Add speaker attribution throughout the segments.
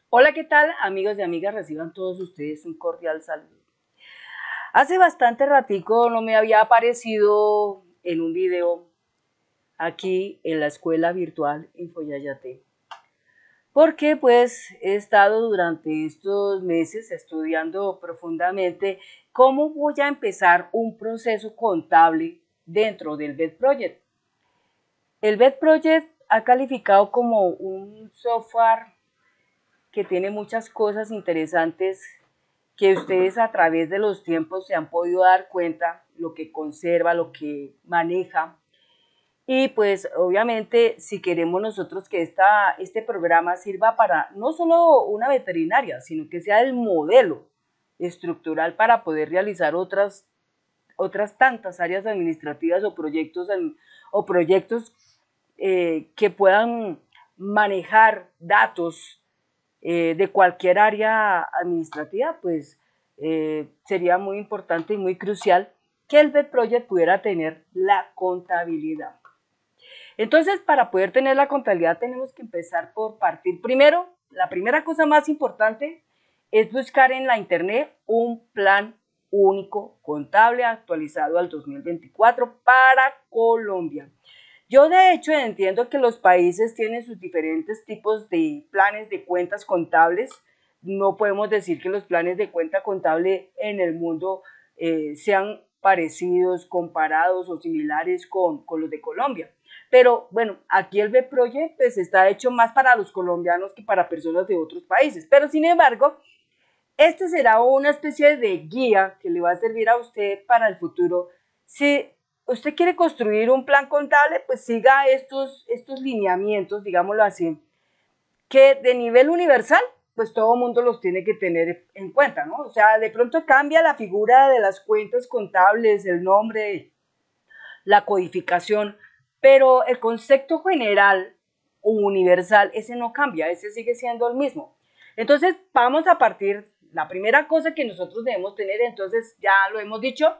Speaker 1: Hola, ¿qué tal, amigos y amigas? Reciban todos ustedes un cordial saludo. Hace bastante ratico no me había aparecido en un video aquí en la escuela virtual Infoyayate, porque pues he estado durante estos meses estudiando profundamente cómo voy a empezar un proceso contable dentro del BED Project. El BED Project ha calificado como un software que tiene muchas cosas interesantes que ustedes a través de los tiempos se han podido dar cuenta, lo que conserva, lo que maneja. Y pues obviamente si queremos nosotros que este programa sirva para no solo una veterinaria, sino que sea el modelo estructural para poder realizar otras tantas áreas administrativas o proyectos que puedan manejar datos de cualquier área administrativa, pues sería muy importante y muy crucial que el BED Project pudiera tener la contabilidad. Entonces, para poder tener la contabilidad tenemos que empezar por partir primero. La primera cosa más importante es buscar en la internet un plan único contable actualizado al 2024 para Colombia. Yo de hecho entiendo que los países tienen sus diferentes tipos de planes de cuentas contables. No podemos decir que los planes de cuenta contable en el mundo sean parecidos, comparados o similares con los de Colombia. Pero bueno, aquí el B-Project pues, está hecho más para los colombianos que para personas de otros países. Pero sin embargo, este será una especie de guía que le va a servir a usted para el futuro. Si usted quiere construir un plan contable, pues siga estos lineamientos, digámoslo así, que de nivel universal, pues todo el mundo los tiene que tener en cuenta, ¿no? O sea, de pronto cambia la figura de las cuentas contables, el nombre, la codificación, pero el concepto general o universal, ese no cambia, ese sigue siendo el mismo. Entonces, vamos a partir, la primera cosa que nosotros debemos tener, entonces ya lo hemos dicho,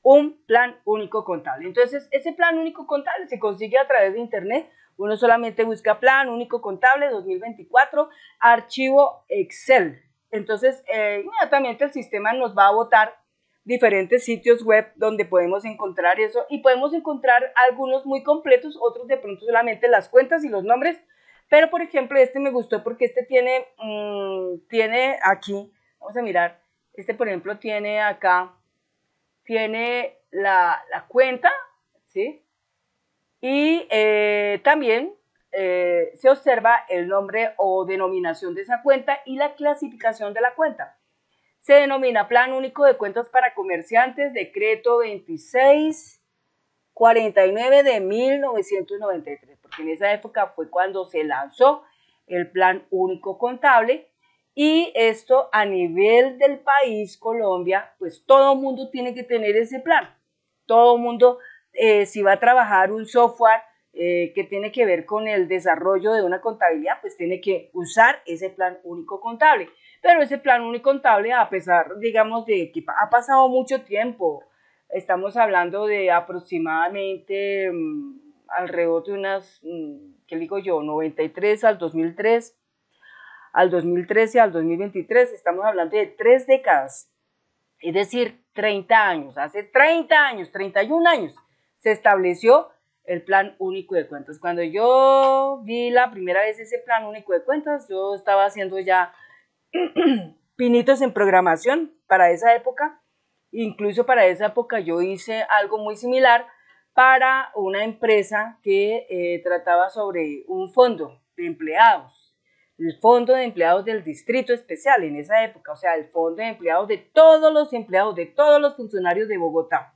Speaker 1: un plan único contable. Entonces, ese plan único contable se consigue a través de internet. Uno solamente busca plan único contable 2024, archivo Excel. Entonces, inmediatamente el sistema nos va a botar diferentes sitios web donde podemos encontrar eso y podemos encontrar algunos muy completos, otros de pronto solamente las cuentas y los nombres, pero por ejemplo este me gustó porque este tiene aquí, vamos a mirar, este por ejemplo tiene acá, tiene la cuenta, ¿sí? Y también se observa el nombre o denominación de esa cuenta y la clasificación de la cuenta. Se denomina Plan Único de Cuentas para Comerciantes, decreto 2649 de 1993, porque en esa época fue cuando se lanzó el Plan Único Contable y esto a nivel del país, Colombia, pues todo el mundo tiene que tener ese plan. Todo el mundo, si va a trabajar un software que tiene que ver con el desarrollo de una contabilidad, pues tiene que usar ese Plan Único Contable. Pero ese plan único contable, a pesar, digamos, de que ha pasado mucho tiempo, estamos hablando de aproximadamente alrededor de unas, ¿qué digo yo? 93 al 2003, al 2013, al 2023, estamos hablando de 3 décadas, es decir, 30 años, hace 30 años, 31 años, se estableció el plan único de cuentas. Cuando yo vi la primera vez ese plan único de cuentas, yo estaba haciendo ya pinitos en programación para esa época. Incluso para esa época yo hice algo muy similar para una empresa que trataba sobre un fondo de empleados, el fondo de empleados del distrito especial en esa época, o sea, el fondo de empleados, de todos los funcionarios de Bogotá,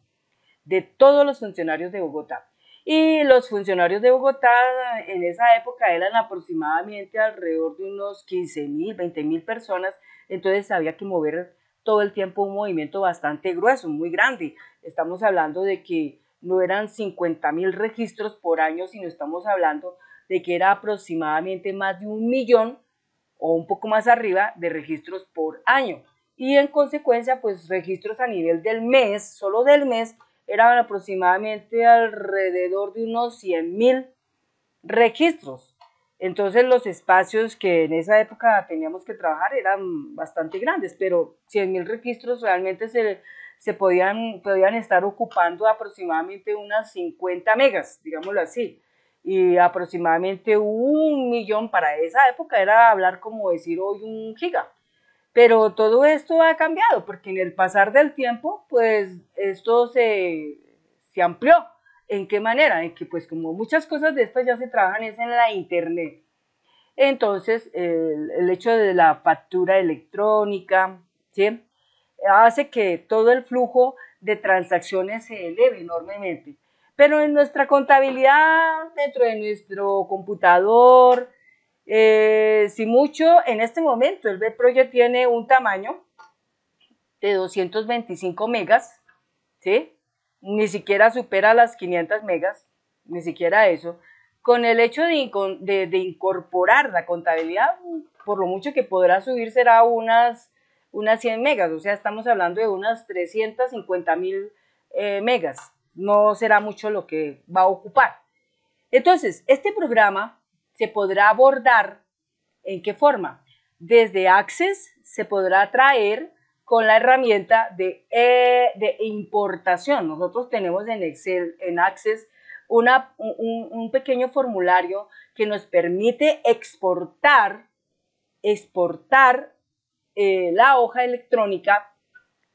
Speaker 1: de todos los funcionarios de Bogotá. Y los funcionarios de Bogotá en esa época eran aproximadamente alrededor de unos 15.000, 20.000 personas, entonces había que mover todo el tiempo un movimiento bastante grueso, muy grande. Estamos hablando de que no eran 50.000 registros por año, sino estamos hablando de que era aproximadamente más de 1.000.000 o un poco más arriba de registros por año. Y en consecuencia, pues registros a nivel del mes, solo del mes, eran aproximadamente alrededor de unos 100.000 registros. Entonces los espacios que en esa época teníamos que trabajar eran bastante grandes, pero 100.000 registros realmente podían estar ocupando aproximadamente unas 50 megas, digámoslo así, y aproximadamente 1.000.000 para esa época era hablar como decir hoy 1 giga. Pero todo esto ha cambiado porque en el pasar del tiempo, pues esto se amplió. ¿En qué manera? En que pues como muchas cosas de estas ya se trabajan es en la internet. Entonces, el hecho de la factura electrónica, ¿sí? Hace que todo el flujo de transacciones se eleve enormemente. Pero en nuestra contabilidad, dentro de nuestro computador, si mucho, en este momento el BetProject tiene un tamaño de 225 megas, ¿sí? Ni siquiera supera las 500 megas, ni siquiera eso. Con el hecho de incorporar la contabilidad, por lo mucho que podrá subir será unas 100 megas, o sea, estamos hablando de unas 350.000 megas. No será mucho lo que va a ocupar. Entonces, este programa se podrá abordar, ¿en qué forma? Desde Access se podrá traer con la herramienta de importación. Nosotros tenemos en Excel, en Access, un pequeño formulario que nos permite exportar la hoja electrónica,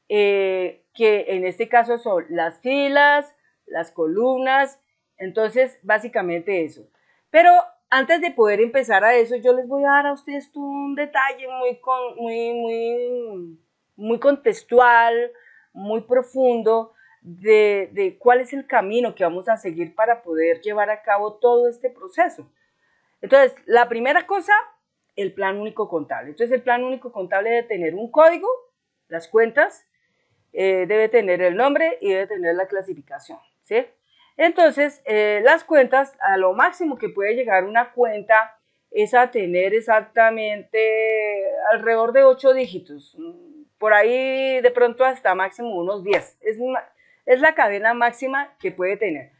Speaker 1: que en este caso son las filas, las columnas. Entonces, básicamente eso. Pero antes de poder empezar a eso, yo les voy a dar a ustedes un detalle muy contextual, muy profundo de cuál es el camino que vamos a seguir para poder llevar a cabo todo este proceso. Entonces, la primera cosa, el plan único contable. Entonces, el plan único contable debe tener un código, las cuentas, debe tener el nombre y debe tener la clasificación, ¿sí? Entonces, las cuentas, a lo máximo que puede llegar una cuenta es a tener exactamente alrededor de 8 dígitos, por ahí de pronto hasta máximo unos 10. Es la cadena máxima que puede tener.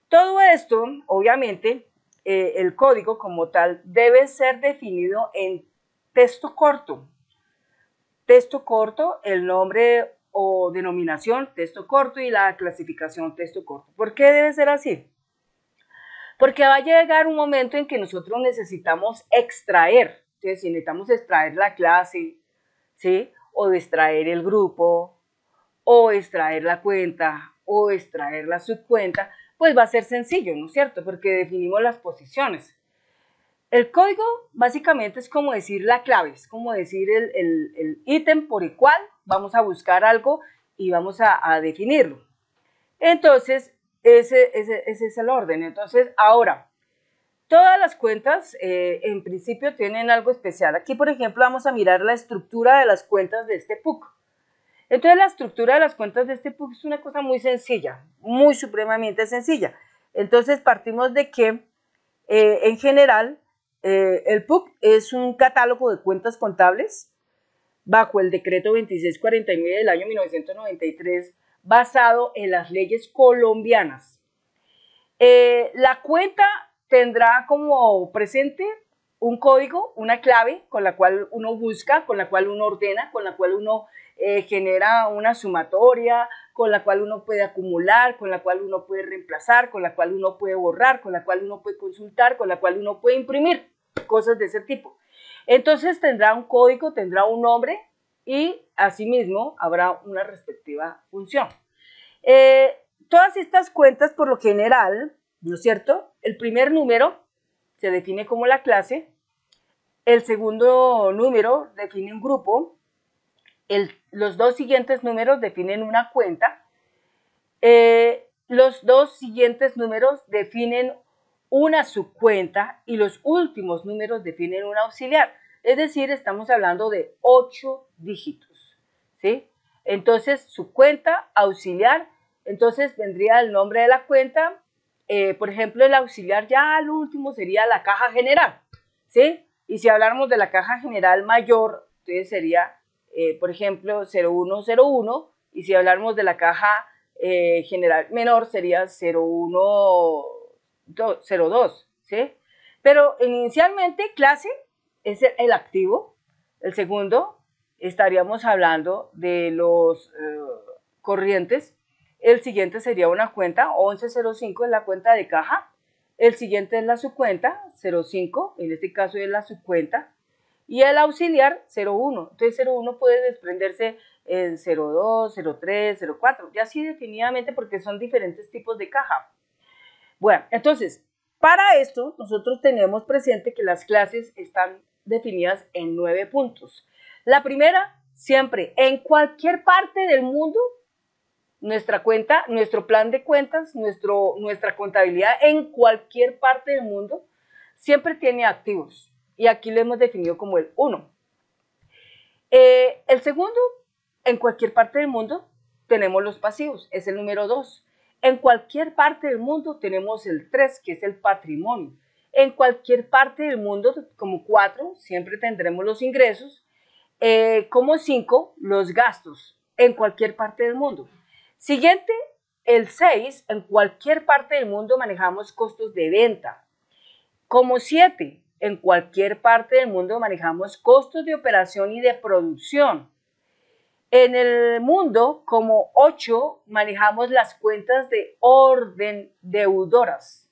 Speaker 1: Todo esto, obviamente, el código como tal debe ser definido en texto corto. Texto corto, el nombre o denominación, texto corto, y la clasificación, texto corto. ¿Por qué debe ser así? Porque va a llegar un momento en que nosotros necesitamos extraer, ¿sí? Si necesitamos extraer la clase, ¿sí? O extraer el grupo, o extraer la cuenta, o extraer la subcuenta, pues va a ser sencillo, ¿no es cierto? Porque definimos las posiciones. El código básicamente es como decir la clave, es como decir el ítem por el cual vamos a buscar algo y vamos a definirlo. Entonces, ese es el orden. Entonces, ahora, todas las cuentas en principio tienen algo especial. Aquí, por ejemplo, vamos a mirar la estructura de las cuentas de este PUC. Entonces, la estructura de las cuentas de este PUC es una cosa muy sencilla, muy supremamente sencilla. Entonces, partimos de que, en general, el PUC es un catálogo de cuentas contables bajo el decreto 2649 del año 1993, basado en las leyes colombianas. La cuenta tendrá como presente un código, una clave con la cual uno busca, con la cual uno ordena, con la cual uno genera una sumatoria, con la cual uno puede acumular, con la cual uno puede reemplazar, con la cual uno puede borrar, con la cual uno puede consultar, con la cual uno puede imprimir, cosas de ese tipo. Entonces tendrá un código, tendrá un nombre y asimismo habrá una respectiva función. Todas estas cuentas, por lo general, ¿no es cierto? El primer número se define como la clase, el segundo número define un grupo, los dos siguientes números definen una cuenta, los dos siguientes números definen una subcuenta y los últimos números definen un auxiliar. Es decir, estamos hablando de 8 dígitos, ¿sí? Entonces, subcuenta, auxiliar, entonces vendría el nombre de la cuenta. Por ejemplo, el auxiliar ya al último sería la caja general, ¿sí? Y si habláramos de la caja general mayor, entonces sería, por ejemplo, 0101, y si habláramos de la caja general menor sería 0102, ¿sí? Pero inicialmente clase es el activo. El segundo, estaríamos hablando de los corrientes. El siguiente sería una cuenta, 1105 es la cuenta de caja. El siguiente es la subcuenta, 05, en este caso es la subcuenta. Y el auxiliar, 01. Entonces 01 puede desprenderse en 02, 03, 04, y así definitivamente porque son diferentes tipos de caja. Bueno, entonces, para esto nosotros tenemos presente que las clases están definidas en 9 puntos. La primera, siempre, en cualquier parte del mundo, nuestra cuenta, nuestro plan de cuentas, nuestra contabilidad en cualquier parte del mundo, siempre tiene activos. Y aquí lo hemos definido como el 1. El segundo, en cualquier parte del mundo, tenemos los pasivos, es el número 2. En cualquier parte del mundo tenemos el 3, que es el patrimonio. En cualquier parte del mundo, como 4, siempre tendremos los ingresos. Como 5, los gastos, en cualquier parte del mundo. Siguiente, el 6, en cualquier parte del mundo manejamos costos de venta. Como 7, en cualquier parte del mundo manejamos costos de operación y de producción. En el mundo, como 8, manejamos las cuentas de orden deudoras.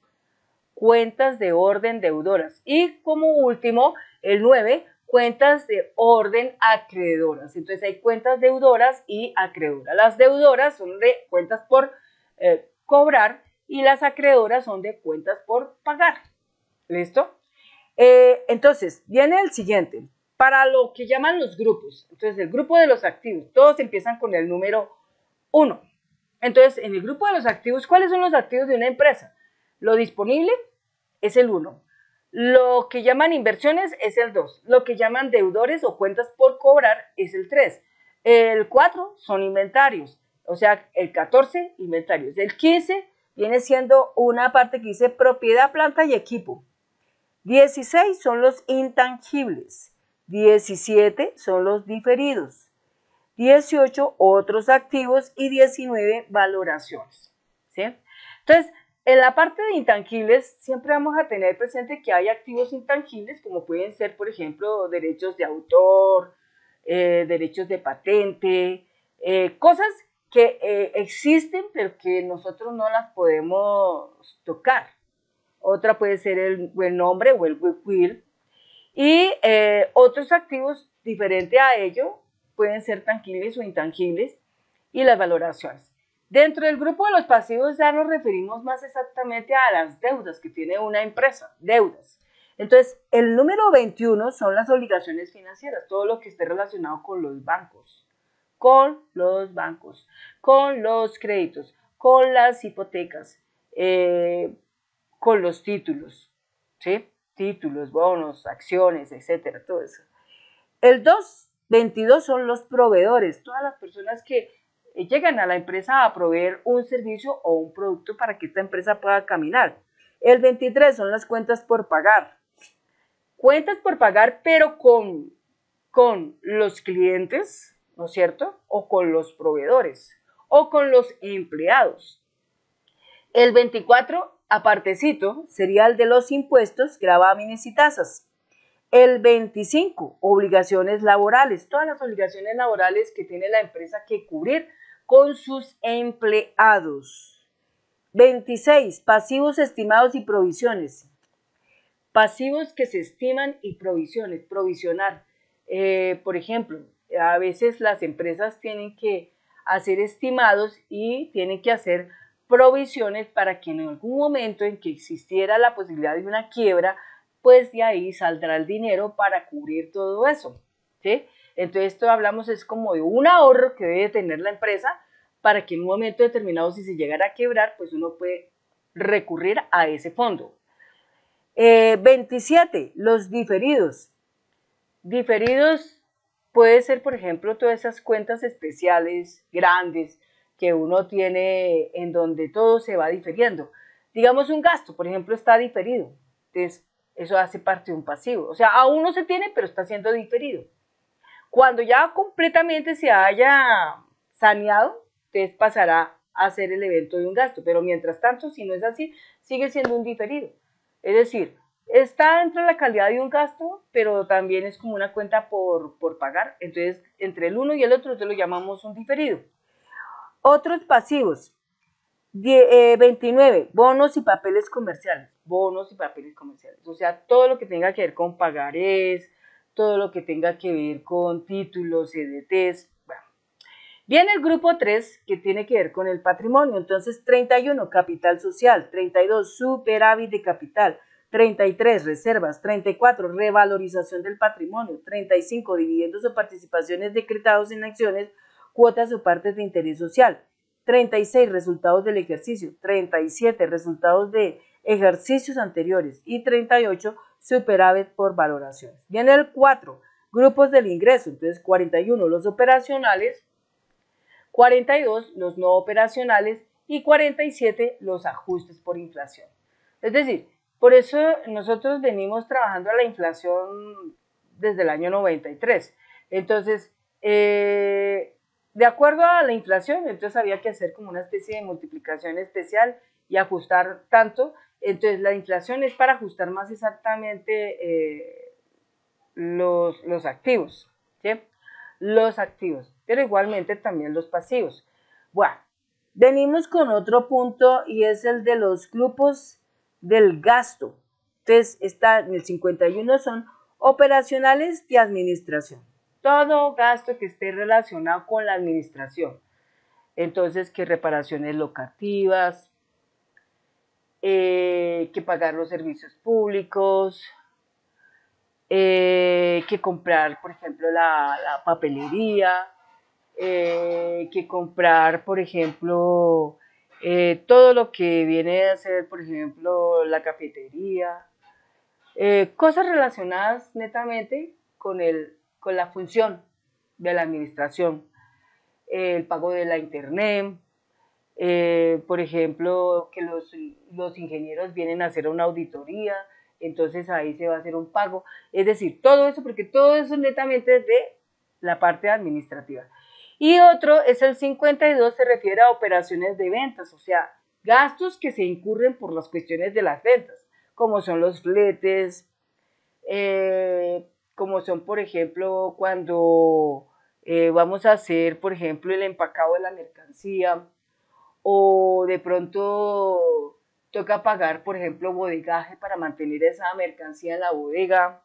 Speaker 1: Cuentas de orden deudoras. Y como último, el 9, cuentas de orden acreedoras. Entonces hay cuentas deudoras y acreedoras. Las deudoras son de cuentas por cobrar y las acreedoras son de cuentas por pagar. ¿Listo? Entonces, viene el siguiente. Para lo que llaman los grupos. Entonces, el grupo de los activos. Todos empiezan con el número 1. Entonces, en el grupo de los activos, ¿cuáles son los activos de una empresa? Lo disponible es el 1. Lo que llaman inversiones es el 2. Lo que llaman deudores o cuentas por cobrar es el 3. El 4 son inventarios. O sea, el 14, inventarios. El 15 viene siendo una parte que dice propiedad, planta y equipo. 16 son los intangibles. 17 son los diferidos. 18 otros activos y 19 valoraciones. ¿Sí? Entonces, en la parte de intangibles siempre vamos a tener presente que hay activos intangibles como pueden ser, por ejemplo, derechos de autor, derechos de patente, cosas que existen pero que nosotros no las podemos tocar. Otra puede ser el nombre o el goodwill. Y otros activos diferentes a ello pueden ser tangibles o intangibles y las valoraciones. Dentro del grupo de los pasivos ya nos referimos más exactamente a las deudas que tiene una empresa, deudas. Entonces, el número 21 son las obligaciones financieras, todo lo que esté relacionado con los bancos, con los créditos, con las hipotecas, con los títulos, ¿sí? Títulos, bonos, acciones, etcétera, todo eso. El 22 son los proveedores, todas las personas que llegan a la empresa a proveer un servicio o un producto para que esta empresa pueda caminar. El 23 son las cuentas por pagar. Cuentas por pagar, pero con los clientes, ¿no es cierto? O con los proveedores, o con los empleados. El 24, apartecito, sería el de los impuestos, gravámenes y tasas. El 25, obligaciones laborales, todas las obligaciones laborales que tiene la empresa que cubrir con sus empleados. 26, pasivos estimados y provisiones. Pasivos que se estiman y provisiones, provisionar. Por ejemplo, a veces las empresas tienen que hacer estimados y tienen que hacer provisiones para que en algún momento en que existiera la posibilidad de una quiebra, pues de ahí saldrá el dinero para cubrir todo eso, ¿sí? Entonces esto hablamos es como de un ahorro que debe tener la empresa para que en un momento determinado, si se llegara a quebrar, pues uno puede recurrir a ese fondo. 27, los diferidos. Diferidos puede ser, por ejemplo, todas esas cuentas especiales, grandes, que uno tiene en donde todo se va diferiendo. Digamos un gasto, por ejemplo, está diferido. Entonces, eso hace parte de un pasivo. O sea, aún no se tiene, pero está siendo diferido. Cuando ya completamente se haya saneado, entonces pasará a ser el evento de un gasto. Pero mientras tanto, si no es así, sigue siendo un diferido. Es decir, está dentro de la calidad de un gasto, pero también es como una cuenta por pagar. Entonces, entre el uno y el otro, nosotros lo llamamos un diferido. Otros pasivos. 29, bonos y papeles comerciales. Bonos y papeles comerciales. O sea, todo lo que tenga que ver con pagarés, todo lo que tenga que ver con títulos, CDTs. Bueno. Viene el grupo 3, que tiene que ver con el patrimonio. Entonces, 31, capital social. 32, superávit de capital. 33, reservas. 34, revalorización del patrimonio. 35, dividendos o participaciones decretados en acciones, cuotas o partes de interés social. 36, resultados del ejercicio. 37, resultados de ejercicios anteriores. Y 38, superávit por valoraciones. Viene el 4, grupos del ingreso. Entonces, 41, los operacionales. 42, los no operacionales. Y 47, los ajustes por inflación. Es decir, por eso nosotros venimos trabajando a la inflación desde el año 93. Entonces, de acuerdo a la inflación, entonces había que hacer como una especie de multiplicación especial y ajustar tanto. Entonces, la inflación es para ajustar más exactamente los activos, ¿sí? Los activos, pero igualmente también los pasivos. Bueno, venimos con otro punto y es el de los grupos del gasto. Entonces, está en el 51 son operacionales y administración. Todo gasto que esté relacionado con la administración. Entonces, que reparaciones locativas, que pagar los servicios públicos, que comprar, por ejemplo, la papelería, que comprar, por ejemplo, todo lo que viene a ser, por ejemplo, la cafetería, cosas relacionadas netamente con la función de la administración, el pago de la internet, por ejemplo, que los ingenieros vienen a hacer una auditoría, entonces ahí se va a hacer un pago, es decir, todo eso, porque todo eso netamente es de la parte administrativa. Y otro es el 52, se refiere a operaciones de ventas, o sea, gastos que se incurren por las cuestiones de las ventas, como son los fletes, como son, por ejemplo, cuando vamos a hacer, por ejemplo, el empacado de la mercancía, o de pronto toca pagar, por ejemplo, bodegaje para mantener esa mercancía en la bodega,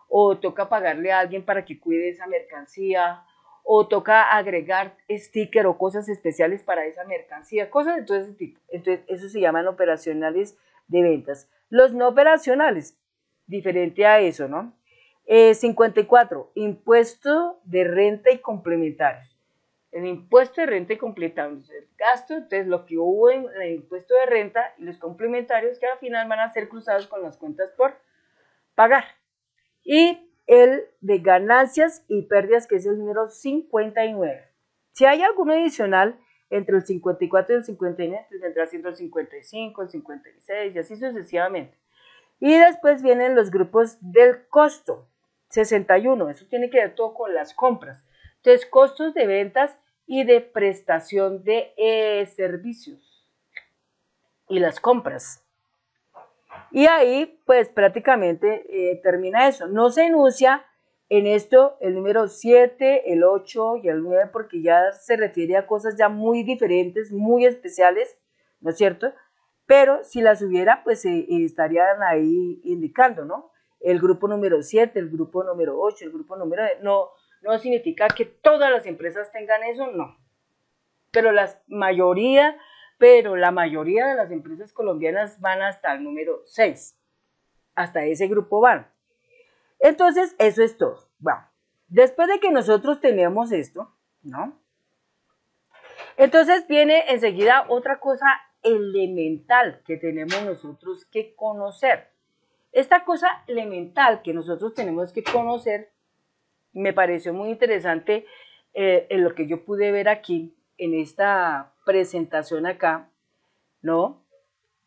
Speaker 1: o toca pagarle a alguien para que cuide esa mercancía, o toca agregar sticker o cosas especiales para esa mercancía, cosas de todo ese tipo. Entonces, eso se llaman operacionales de ventas. Los no operacionales, diferente a eso, ¿no? 54, impuesto de renta y complementarios. El impuesto de renta y complementarios, el gasto, entonces lo que hubo en el impuesto de renta y los complementarios que al final van a ser cruzados con las cuentas por pagar. Y el de ganancias y pérdidas, que es el número 59. Si hay alguno adicional entre el 54 y el 59, entonces vendrá siendo el 55, el 56 y así sucesivamente. Y después vienen los grupos del costo, 61, eso tiene que ver todo con las compras. Entonces, costos de ventas y de prestación de servicios y las compras. Y ahí, pues prácticamente termina eso. No se enuncia en esto el número 7, el 8 y el 9, porque ya se refiere a cosas ya muy diferentes, muy especiales, ¿no es cierto? Pero si las hubiera, pues estarían ahí indicando, ¿no? El grupo número 7, el grupo número 8, el grupo número... No significa que todas las empresas tengan eso, no. Pero la mayoría de las empresas colombianas van hasta el número 6. Hasta ese grupo van. Entonces, eso es todo. Bueno, después de que nosotros tenemos esto, ¿no? Entonces viene enseguida otra cosa elemental que tenemos nosotros que conocer. Esta cosa elemental que nosotros tenemos que conocer me pareció muy interesante en lo que yo pude ver aquí, en esta presentación acá, ¿no?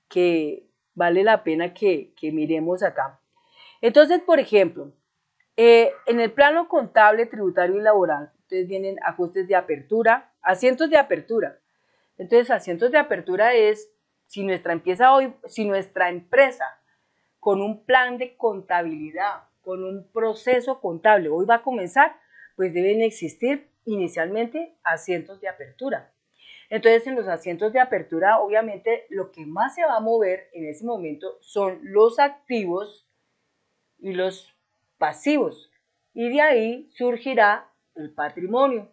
Speaker 1: Que vale la pena que miremos acá. Entonces, por ejemplo, en el plano contable, tributario y laboral, entonces vienen ajustes de apertura, asientos de apertura. Entonces, asientos de apertura es si nuestra empresa con un plan de contabilidad, con un proceso contable. Hoy va a comenzar, pues deben existir inicialmente asientos de apertura. Entonces, en los asientos de apertura, obviamente, lo que más se va a mover en ese momento son los activos y los pasivos. Y de ahí surgirá el patrimonio.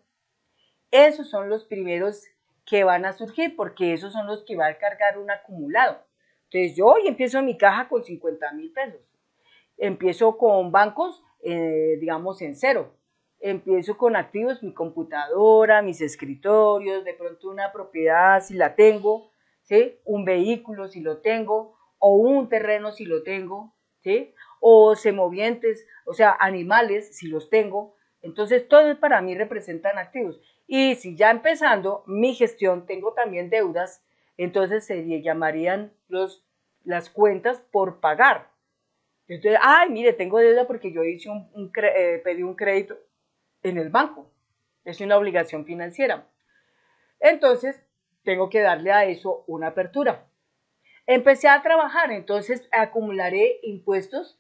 Speaker 1: Esos son los primeros que van a surgir porque esos son los que va a cargar un acumulado. Entonces, yo hoy empiezo mi caja con 50.000 pesos. Empiezo con bancos, digamos, en cero. Empiezo con activos, mi computadora, mis escritorios, de pronto una propiedad si la tengo, ¿sí? Un vehículo si lo tengo, o un terreno si lo tengo, ¿sí? O semovientes, o sea, animales si los tengo. Entonces, todos para mí representan activos. Y si ya empezando mi gestión tengo también deudas, entonces se llamarían las cuentas por pagar. Entonces, ay, mire, tengo deuda porque yo hice pedí un crédito en el banco. Es una obligación financiera. Entonces, tengo que darle a eso una apertura. Empecé a trabajar, entonces acumularé impuestos.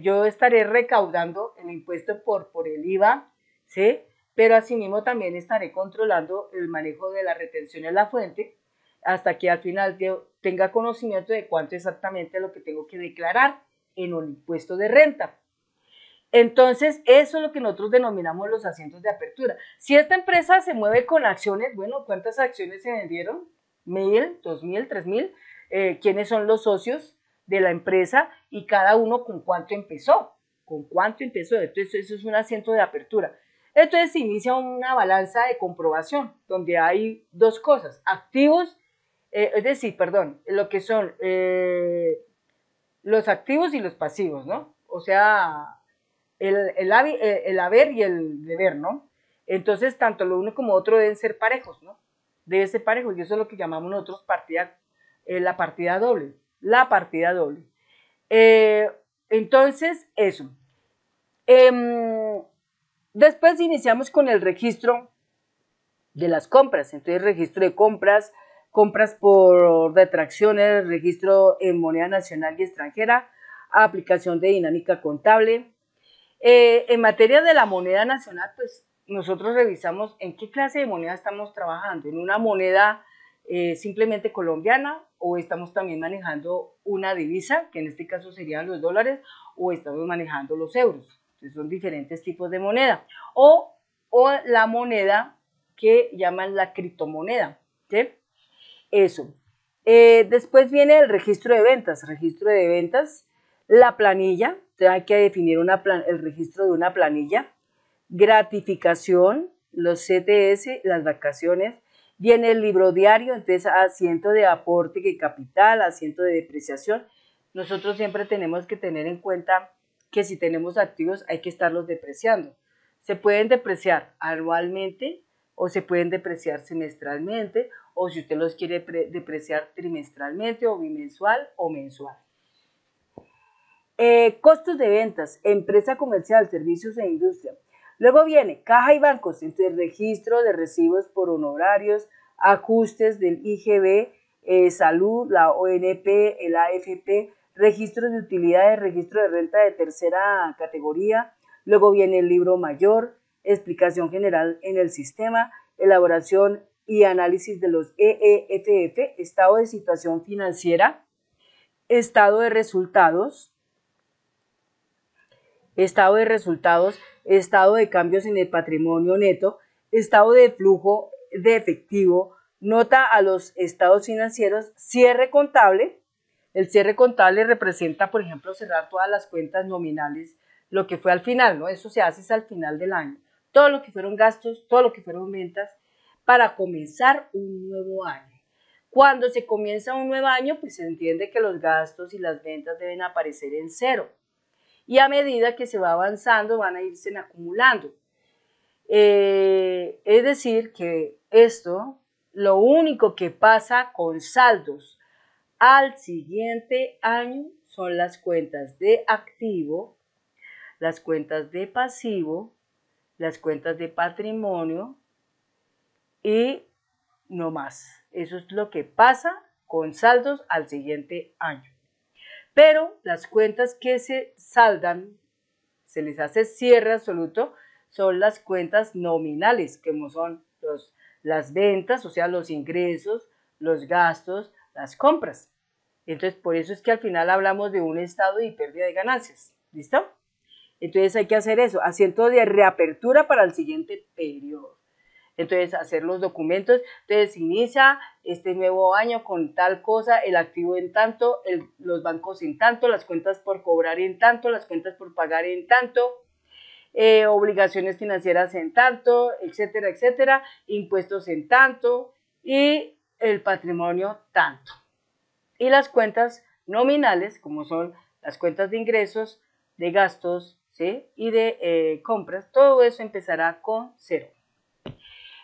Speaker 1: Yo estaré recaudando el impuesto por el IVA, ¿sí? Pero asimismo también estaré controlando el manejo de la retención en la fuente hasta que al final yo tenga conocimiento de cuánto exactamente es lo que tengo que declarar en el impuesto de renta. Entonces, eso es lo que nosotros denominamos los asientos de apertura. Si esta empresa se mueve con acciones, bueno, ¿cuántas acciones se vendieron? 1.000, 2.000, 3.000. ¿Quiénes son los socios de la empresa? Y cada uno con cuánto empezó. ¿Con cuánto empezó? Entonces, eso es un asiento de apertura. Entonces, se inicia una balanza de comprobación, donde hay dos cosas, activos, es decir, perdón, lo que son los activos y los pasivos, ¿no? O sea, el haber y el deber, ¿no? Entonces, tanto lo uno como otro deben ser parejos, ¿no? Deben ser parejos, y eso es lo que llamamos nosotros la partida doble. La partida doble. Entonces, eso. Después iniciamos con el registro de las compras. Entonces, registro de compras, compras por detracciones, registro en moneda nacional y extranjera, aplicación de dinámica contable. En materia de la moneda nacional, pues nosotros revisamos en qué clase de moneda estamos trabajando, en una moneda simplemente colombiana o estamos también manejando una divisa, que en este caso serían los dólares, o estamos manejando los euros. Entonces son diferentes tipos de moneda. O la moneda que llaman la criptomoneda, ¿sí? Eso. Después viene el registro de ventas. Registro de ventas, la planilla, hay que definir el registro de una planilla, gratificación, los CTS, las vacaciones, viene el libro diario, entonces asiento de aporte y capital, asiento de depreciación. Nosotros siempre tenemos que tener en cuenta que si tenemos activos hay que estarlos depreciando. Se pueden depreciar anualmente o se pueden depreciar semestralmente o si usted los quiere depreciar trimestralmente o bimensual o mensual. Costos de ventas, empresa comercial, servicios e industria. Luego viene caja y bancos, entonces registro de recibos por honorarios, ajustes del IGB, salud, la ONP, el AFP, registro de utilidades, registro de renta de tercera categoría. Luego viene el libro mayor, explicación general en el sistema, elaboración y análisis de los EEFF, estado de situación financiera, estado de resultados, estado de cambios en el patrimonio neto, estado de flujo de efectivo, nota a los estados financieros, cierre contable. El cierre contable representa, por ejemplo, cerrar todas las cuentas nominales, lo que fue al final, ¿no? Eso se hace al final del año. Todo lo que fueron gastos, todo lo que fueron ventas, para comenzar un nuevo año. Cuando se comienza un nuevo año, pues se entiende que los gastos y las ventas deben aparecer en cero. Y a medida que se va avanzando van a irse acumulando. Es decir, que esto, lo único que pasa con saldos al siguiente año son las cuentas de activo, las cuentas de pasivo, las cuentas de patrimonio y no más. Eso es lo que pasa con saldos al siguiente año. Pero las cuentas que se saldan, se les hace cierre absoluto, son las cuentas nominales, como son las ventas, o sea, los ingresos, los gastos, las compras. Entonces, por eso es que al final hablamos de un estado de pérdida de ganancias. ¿Listo? Entonces hay que hacer eso, asiento de reapertura para el siguiente periodo. Entonces, hacer los documentos. Entonces, inicia este nuevo año con tal cosa, el activo en tanto, los bancos en tanto, las cuentas por cobrar en tanto, las cuentas por pagar en tanto, obligaciones financieras en tanto, etcétera, etcétera, impuestos en tanto y el patrimonio tanto. Y las cuentas nominales, como son las cuentas de ingresos, de gastos, ¿sí? Y de compras, todo eso empezará con 0.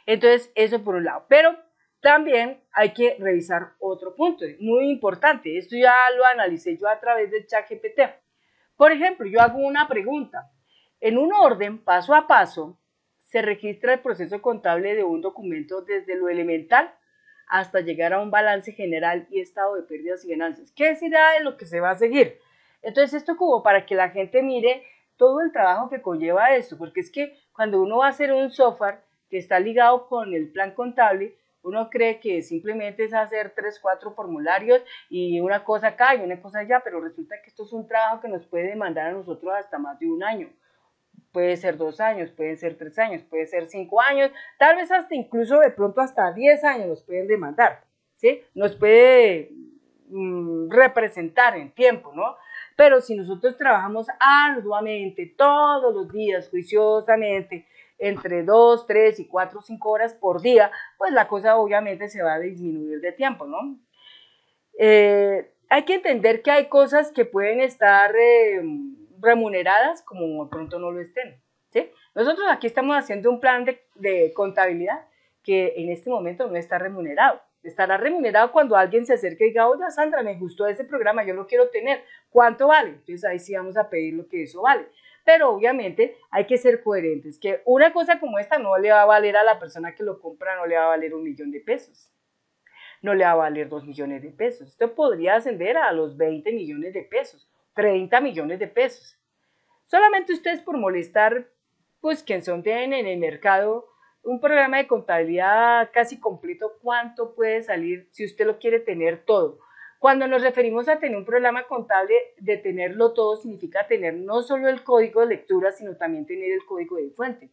Speaker 1: Entonces, eso por un lado. Pero también hay que revisar otro punto, muy importante. Esto ya lo analicé yo a través del ChatGPT. Por ejemplo, yo hago una pregunta. En un orden, paso a paso, se registra el proceso contable de un documento desde lo elemental hasta llegar a un balance general y estado de pérdidas y ganancias. ¿Qué será de lo que se va a seguir? Entonces, esto como para que la gente mire todo el trabajo que conlleva esto, porque es que cuando uno va a hacer un software que está ligado con el plan contable, uno cree que simplemente es hacer 3, 4 formularios y una cosa acá y una cosa allá, pero resulta que esto es un trabajo que nos puede demandar a nosotros hasta más de un año. Puede ser 2 años, puede ser 3 años, puede ser 5 años, tal vez hasta incluso de pronto hasta 10 años nos pueden demandar, ¿sí? Nos puede representar en tiempo, ¿no? Pero si nosotros trabajamos arduamente, todos los días, juiciosamente, entre 2, 3 y 4, 5 horas por día, pues la cosa obviamente se va a disminuir de tiempo, ¿no? Hay que entender que hay cosas que pueden estar remuneradas como de pronto no lo estén, ¿sí? Nosotros aquí estamos haciendo un plan de contabilidad que en este momento no está remunerado. Estará remunerado cuando alguien se acerque y diga, oye, Sandra, me gustó ese programa, yo lo quiero tener, ¿cuánto vale? Entonces ahí sí vamos a pedir lo que eso vale. Pero obviamente hay que ser coherentes, que una cosa como esta no le va a valer a la persona que lo compra, no le va a valer 1.000.000 de pesos, no le va a valer 2 millones de pesos. Esto podría ascender a los 20 millones de pesos, 30 millones de pesos. Solamente ustedes por molestar, pues quien son en el mercado, un programa de contabilidad casi completo, ¿cuánto puede salir si usted lo quiere tener todo? Cuando nos referimos a tener un programa contable, de tenerlo todo significa tener no solo el código de lectura, sino también tener el código de fuente.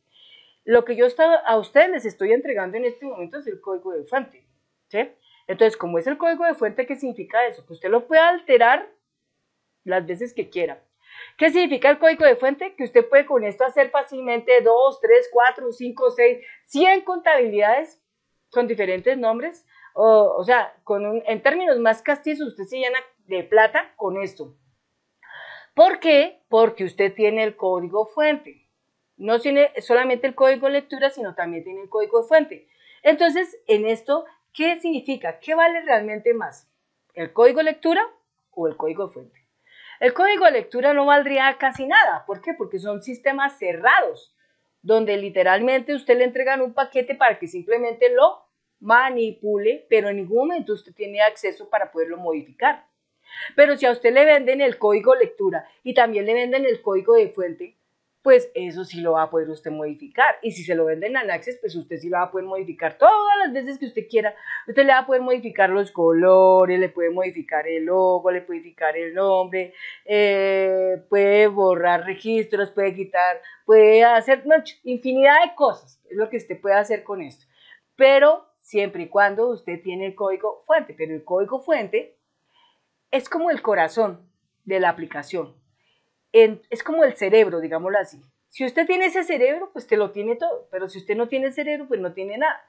Speaker 1: Lo que yo a ustedes les estoy entregando en este momento es el código de fuente, ¿sí? Entonces, como es el código de fuente, ¿qué significa eso? Que usted lo puede alterar las veces que quiera. ¿Qué significa el código de fuente? Que usted puede con esto hacer fácilmente 2, 3, 4, 5, 6, 100 contabilidades con diferentes nombres. O sea, en términos más castizos, usted se llena de plata con esto. ¿Por qué? Porque usted tiene el código fuente. No tiene solamente el código de lectura, sino también tiene el código de fuente. Entonces, en esto, ¿qué significa? ¿Qué vale realmente más? ¿El código de lectura o el código de fuente? El código de lectura no valdría casi nada. ¿Por qué? Porque son sistemas cerrados, donde literalmente usted le entregan un paquete para que simplemente lo manipule, pero en ningún momento usted tiene acceso para poderlo modificar. Pero si a usted le venden el código de lectura y también le venden el código de fuente, pues eso sí lo va a poder usted modificar. Y si se lo venden en Access, pues usted sí lo va a poder modificar todas las veces que usted quiera. Usted le va a poder modificar los colores, le puede modificar el logo, le puede modificar el nombre, puede borrar registros, puede quitar, puede hacer infinidad de cosas. Es lo que usted puede hacer con esto. Pero siempre y cuando usted tiene el código fuente. Pero el código fuente es como el corazón de la aplicación. Es como el cerebro, digámoslo así. Si usted tiene ese cerebro, pues te lo tiene todo, pero si usted no tiene cerebro, pues no tiene nada.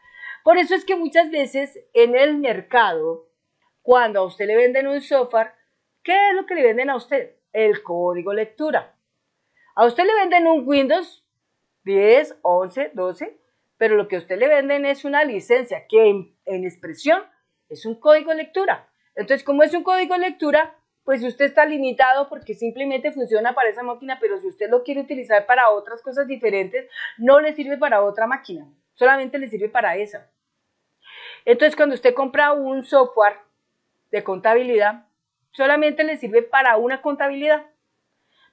Speaker 1: Por eso es que muchas veces en el mercado, cuando a usted le venden un software, ¿qué es lo que le venden a usted? El código lectura. A usted le venden un Windows 10, 11, 12, pero lo que a usted le venden es una licencia que en expresión es un código de lectura. Entonces, como es un código de lectura, pues usted está limitado porque simplemente funciona para esa máquina, pero si usted lo quiere utilizar para otras cosas diferentes, no le sirve para otra máquina, solamente le sirve para esa. Entonces, cuando usted compra un software de contabilidad, solamente le sirve para una contabilidad,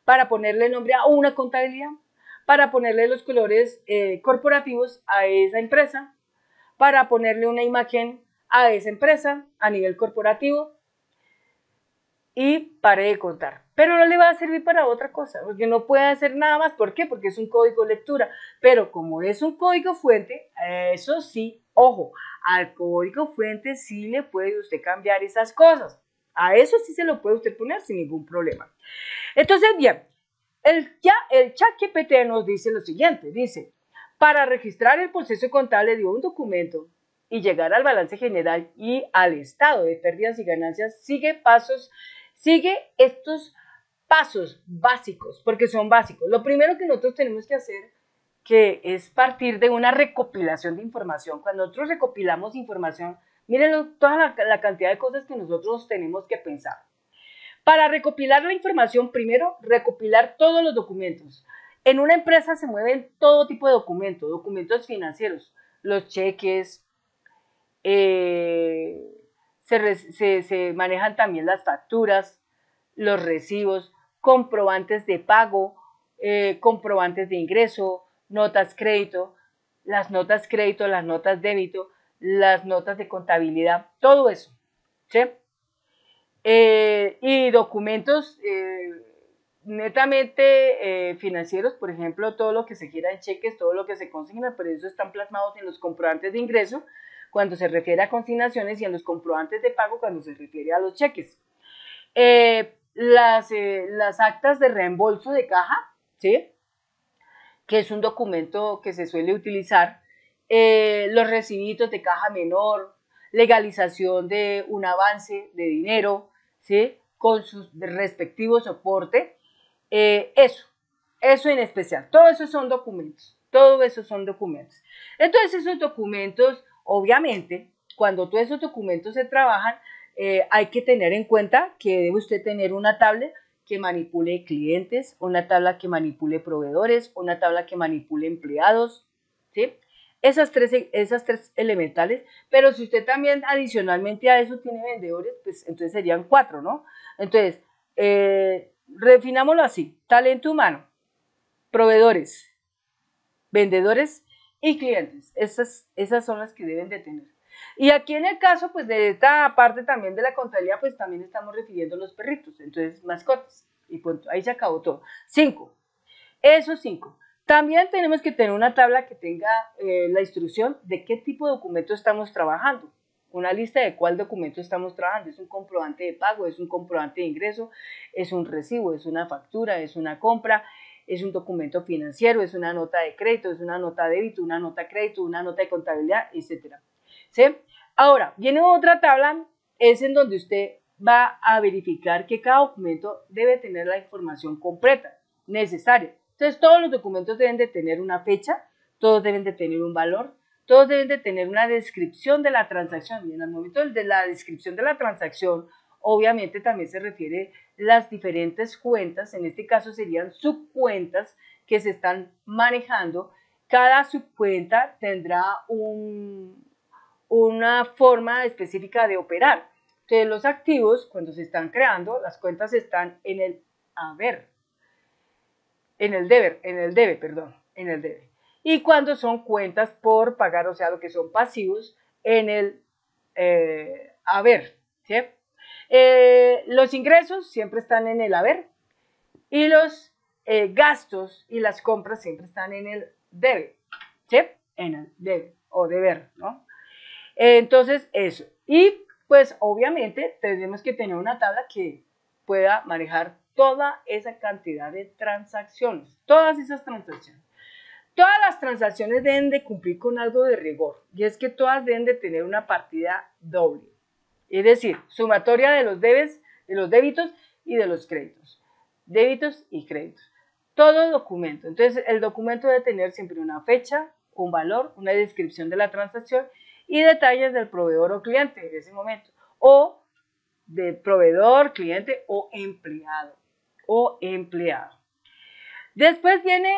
Speaker 1: para ponerle nombre a una contabilidad, para ponerle los colores corporativos a esa empresa, para ponerle una imagen a esa empresa a nivel corporativo y pare de contar. Pero no le va a servir para otra cosa, porque no puede hacer nada más. ¿Por qué? Porque es un código de lectura. Pero como es un código fuente, eso sí, ojo, al código fuente sí le puede usted cambiar esas cosas. A eso sí se lo puede usted poner sin ningún problema. Entonces, bien, el ChatGPT nos dice lo siguiente, dice, para registrar el proceso contable de un documento y llegar al balance general y al estado de pérdidas y ganancias, sigue estos pasos básicos, porque son básicos. Lo primero que nosotros tenemos que hacer, que es partir de una recopilación de información. Cuando nosotros recopilamos información, miren toda la cantidad de cosas que nosotros tenemos que pensar. Para recopilar la información, primero, recopilar todos los documentos. En una empresa se mueven todo tipo de documentos, documentos financieros, los cheques, se manejan también las facturas, los recibos, comprobantes de pago, comprobantes de ingreso, notas crédito, las notas débito, las notas de contabilidad, todo eso, ¿sí? Y documentos netamente financieros, por ejemplo, todo lo que se quiera en cheques, todo lo que se consigna, pero eso están plasmados en los comprobantes de ingreso cuando se refiere a consignaciones y en los comprobantes de pago cuando se refiere a los cheques. Las actas de reembolso de caja, ¿sí? Que es un documento que se suele utilizar, los recibitos de caja menor, legalización de un avance de dinero, ¿sí? Con sus respectivos soportes, eso en especial, todo eso son documentos, Entonces esos documentos, obviamente, cuando todos esos documentos se trabajan, hay que tener en cuenta que debe usted tener una tabla que manipule clientes, una tabla que manipule proveedores, una tabla que manipule empleados, ¿sí? Esas tres elementales, pero si usted también adicionalmente a eso tiene vendedores, pues entonces serían 4, ¿no? Entonces, refinámoslo así, talento humano, proveedores, vendedores y clientes, esas son las que deben de tener. Y aquí en el caso, pues de esta parte también de la contabilidad, pues también estamos refiriendo a los perritos, entonces mascotas, y pues ahí se acabó todo. 5, esos 5. También tenemos que tener una tabla que tenga la instrucción de qué tipo de documento estamos trabajando, una lista de cuál documento estamos trabajando, es un comprobante de pago, es un comprobante de ingreso, es un recibo, es una factura, es una compra, es un documento financiero, es una nota de crédito, es una nota de débito, una nota de crédito, una nota de contabilidad, etc. ¿Sí? Ahora, viene otra tabla, es en donde usted va a verificar que cada documento debe tener la información completa, necesaria. Entonces, todos los documentos deben de tener una fecha, todos deben de tener un valor, todos deben de tener una descripción de la transacción. Y en el momento de la descripción de la transacción, obviamente también se refiere las diferentes cuentas, en este caso serían subcuentas que se están manejando. Cada subcuenta tendrá una forma específica de operar. Entonces, los activos, cuando se están creando, las cuentas están en el haber, en el debe. Y cuando son cuentas por pagar, o sea, lo que son pasivos, en el haber, ¿sí? Los ingresos siempre están en el haber y los gastos y las compras siempre están en el debe, ¿sí? En el debe o deber, ¿no? Entonces, eso. Y pues obviamente tenemos que tener una tabla que pueda manejar toda esa cantidad de transacciones, todas esas transacciones. Todas las transacciones deben de cumplir con algo de rigor, y es que todas deben de tener una partida doble, es decir, sumatoria de los débitos y de los créditos, débitos y créditos. Todo documento, entonces el documento debe tener siempre una fecha, un valor, una descripción de la transacción y detalles del proveedor o cliente en ese momento, o de proveedor, cliente o empleado. Después viene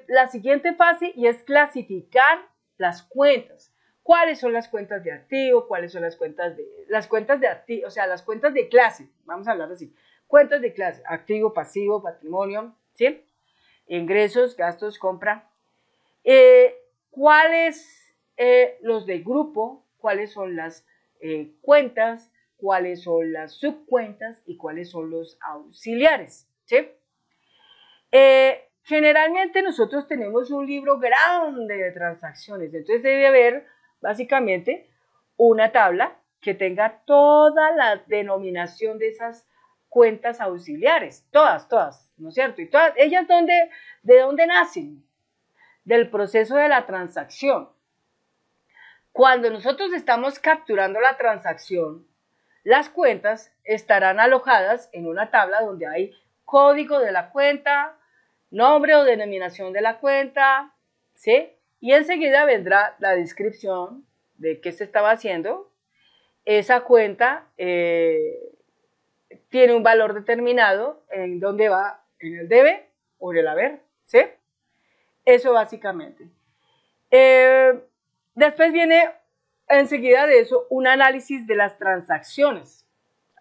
Speaker 1: la siguiente fase y es clasificar las cuentas. cuáles son las cuentas de activo, cuáles son las cuentas de activo, o sea, las cuentas de clase, vamos a hablar así, cuentas de clase, activo, pasivo, patrimonio, ¿sí? Ingresos, gastos, compra. ¿Cuáles los de grupo? ¿Cuáles son las cuentas? ¿Cuáles son las subcuentas? ¿Y cuáles son los auxiliares? ¿Sí? Generalmente nosotros tenemos un libro grande de transacciones, entonces debe haber básicamente una tabla que tenga toda la denominación de esas cuentas auxiliares, todas, ¿no es cierto? Y todas ellas, ¿de dónde nacen? Del proceso de la transacción. Cuando nosotros estamos capturando la transacción, las cuentas estarán alojadas en una tabla donde hay código de la cuenta, nombre o denominación de la cuenta, ¿sí? Y enseguida vendrá la descripción de qué se estaba haciendo. Esa cuenta tiene un valor determinado en dónde va, en el debe o en el haber, ¿sí? Eso básicamente. Después viene enseguida de eso un análisis de las transacciones.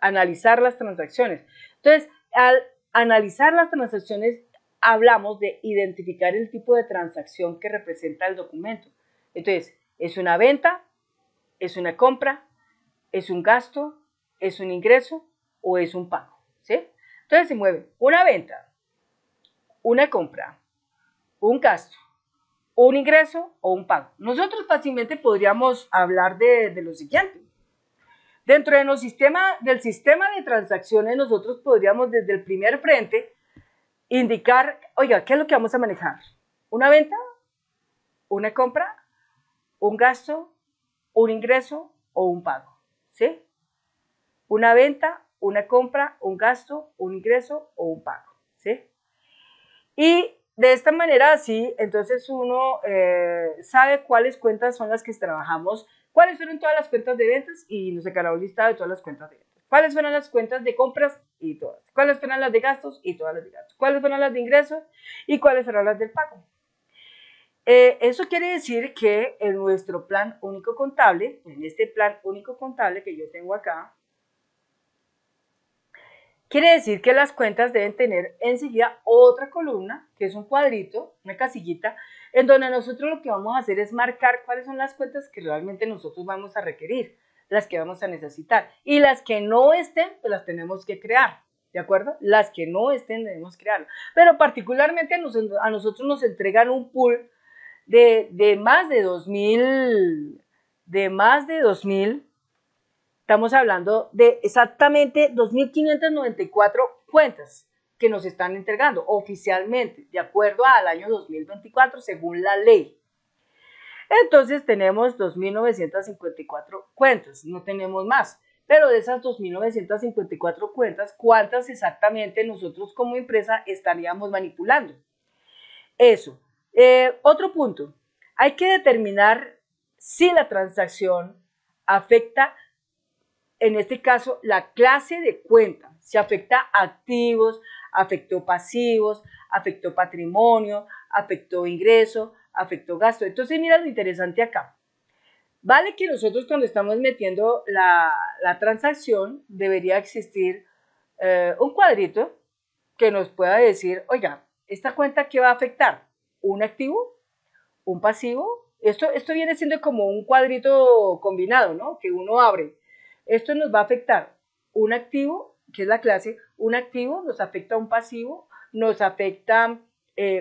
Speaker 1: Analizar las transacciones. Entonces, al analizar las transacciones, hablamos de identificar el tipo de transacción que representa el documento. Entonces, ¿es una venta? ¿Es una compra? ¿Es un gasto? ¿Es un ingreso? ¿O es un pago? ¿Sí? Entonces se mueve una venta, una compra, un gasto, un ingreso o un pago. Nosotros fácilmente podríamos hablar de lo siguiente. Dentro del sistema de transacciones, nosotros podríamos desde el primer frente indicar, oiga, ¿qué es lo que vamos a manejar? ¿Una venta? ¿Una compra? ¿Un gasto? ¿Un ingreso o un pago? ¿Sí? Una venta, una compra, un gasto, un ingreso o un pago. ¿Sí? Y de esta manera, sí, entonces uno sabe cuáles cuentas son las que trabajamos, cuáles fueron todas las cuentas de ventas y nos sacará un listado de todas las cuentas de ventas. ¿Cuáles fueron las cuentas de compras? Y todas. ¿Cuáles fueron las de gastos? Y todas las de gastos. ¿Cuáles fueron las de ingresos? Y cuáles fueron las del pago. Eso quiere decir que en nuestro plan único contable, en este plan único contable que yo tengo acá, quiere decir que las cuentas deben tener enseguida otra columna, que es un cuadrito, una casillita, en donde nosotros lo que vamos a hacer es marcar cuáles son las cuentas que realmente nosotros vamos a requerir, las que vamos a necesitar. Y las que no estén, pues las tenemos que crear, ¿de acuerdo? Las que no estén debemos crearlas. Pero particularmente a nosotros nos entregan un pool de más de 2.000, estamos hablando de exactamente 2.594 cuentas que nos están entregando oficialmente, de acuerdo al año 2024, según la ley. Entonces tenemos 2.954 cuentas, no tenemos más. Pero de esas 2.954 cuentas, ¿cuántas exactamente nosotros como empresa estaríamos manipulando? Eso. Otro punto, hay que determinar si la transacción afecta, en este caso, la clase de cuenta. Si afecta activos, afectó pasivos, afectó patrimonio, afectó ingreso, afectó gasto. Entonces, mira lo interesante acá. Vale que nosotros cuando estamos metiendo la transacción, debería existir un cuadrito que nos pueda decir, oiga, ¿esta cuenta qué va a afectar? ¿Un activo? ¿Un pasivo? Esto viene siendo como un cuadrito combinado, ¿no? Que uno abre. Esto nos va a afectar un activo, que es la clase, un activo nos afecta un pasivo, nos afecta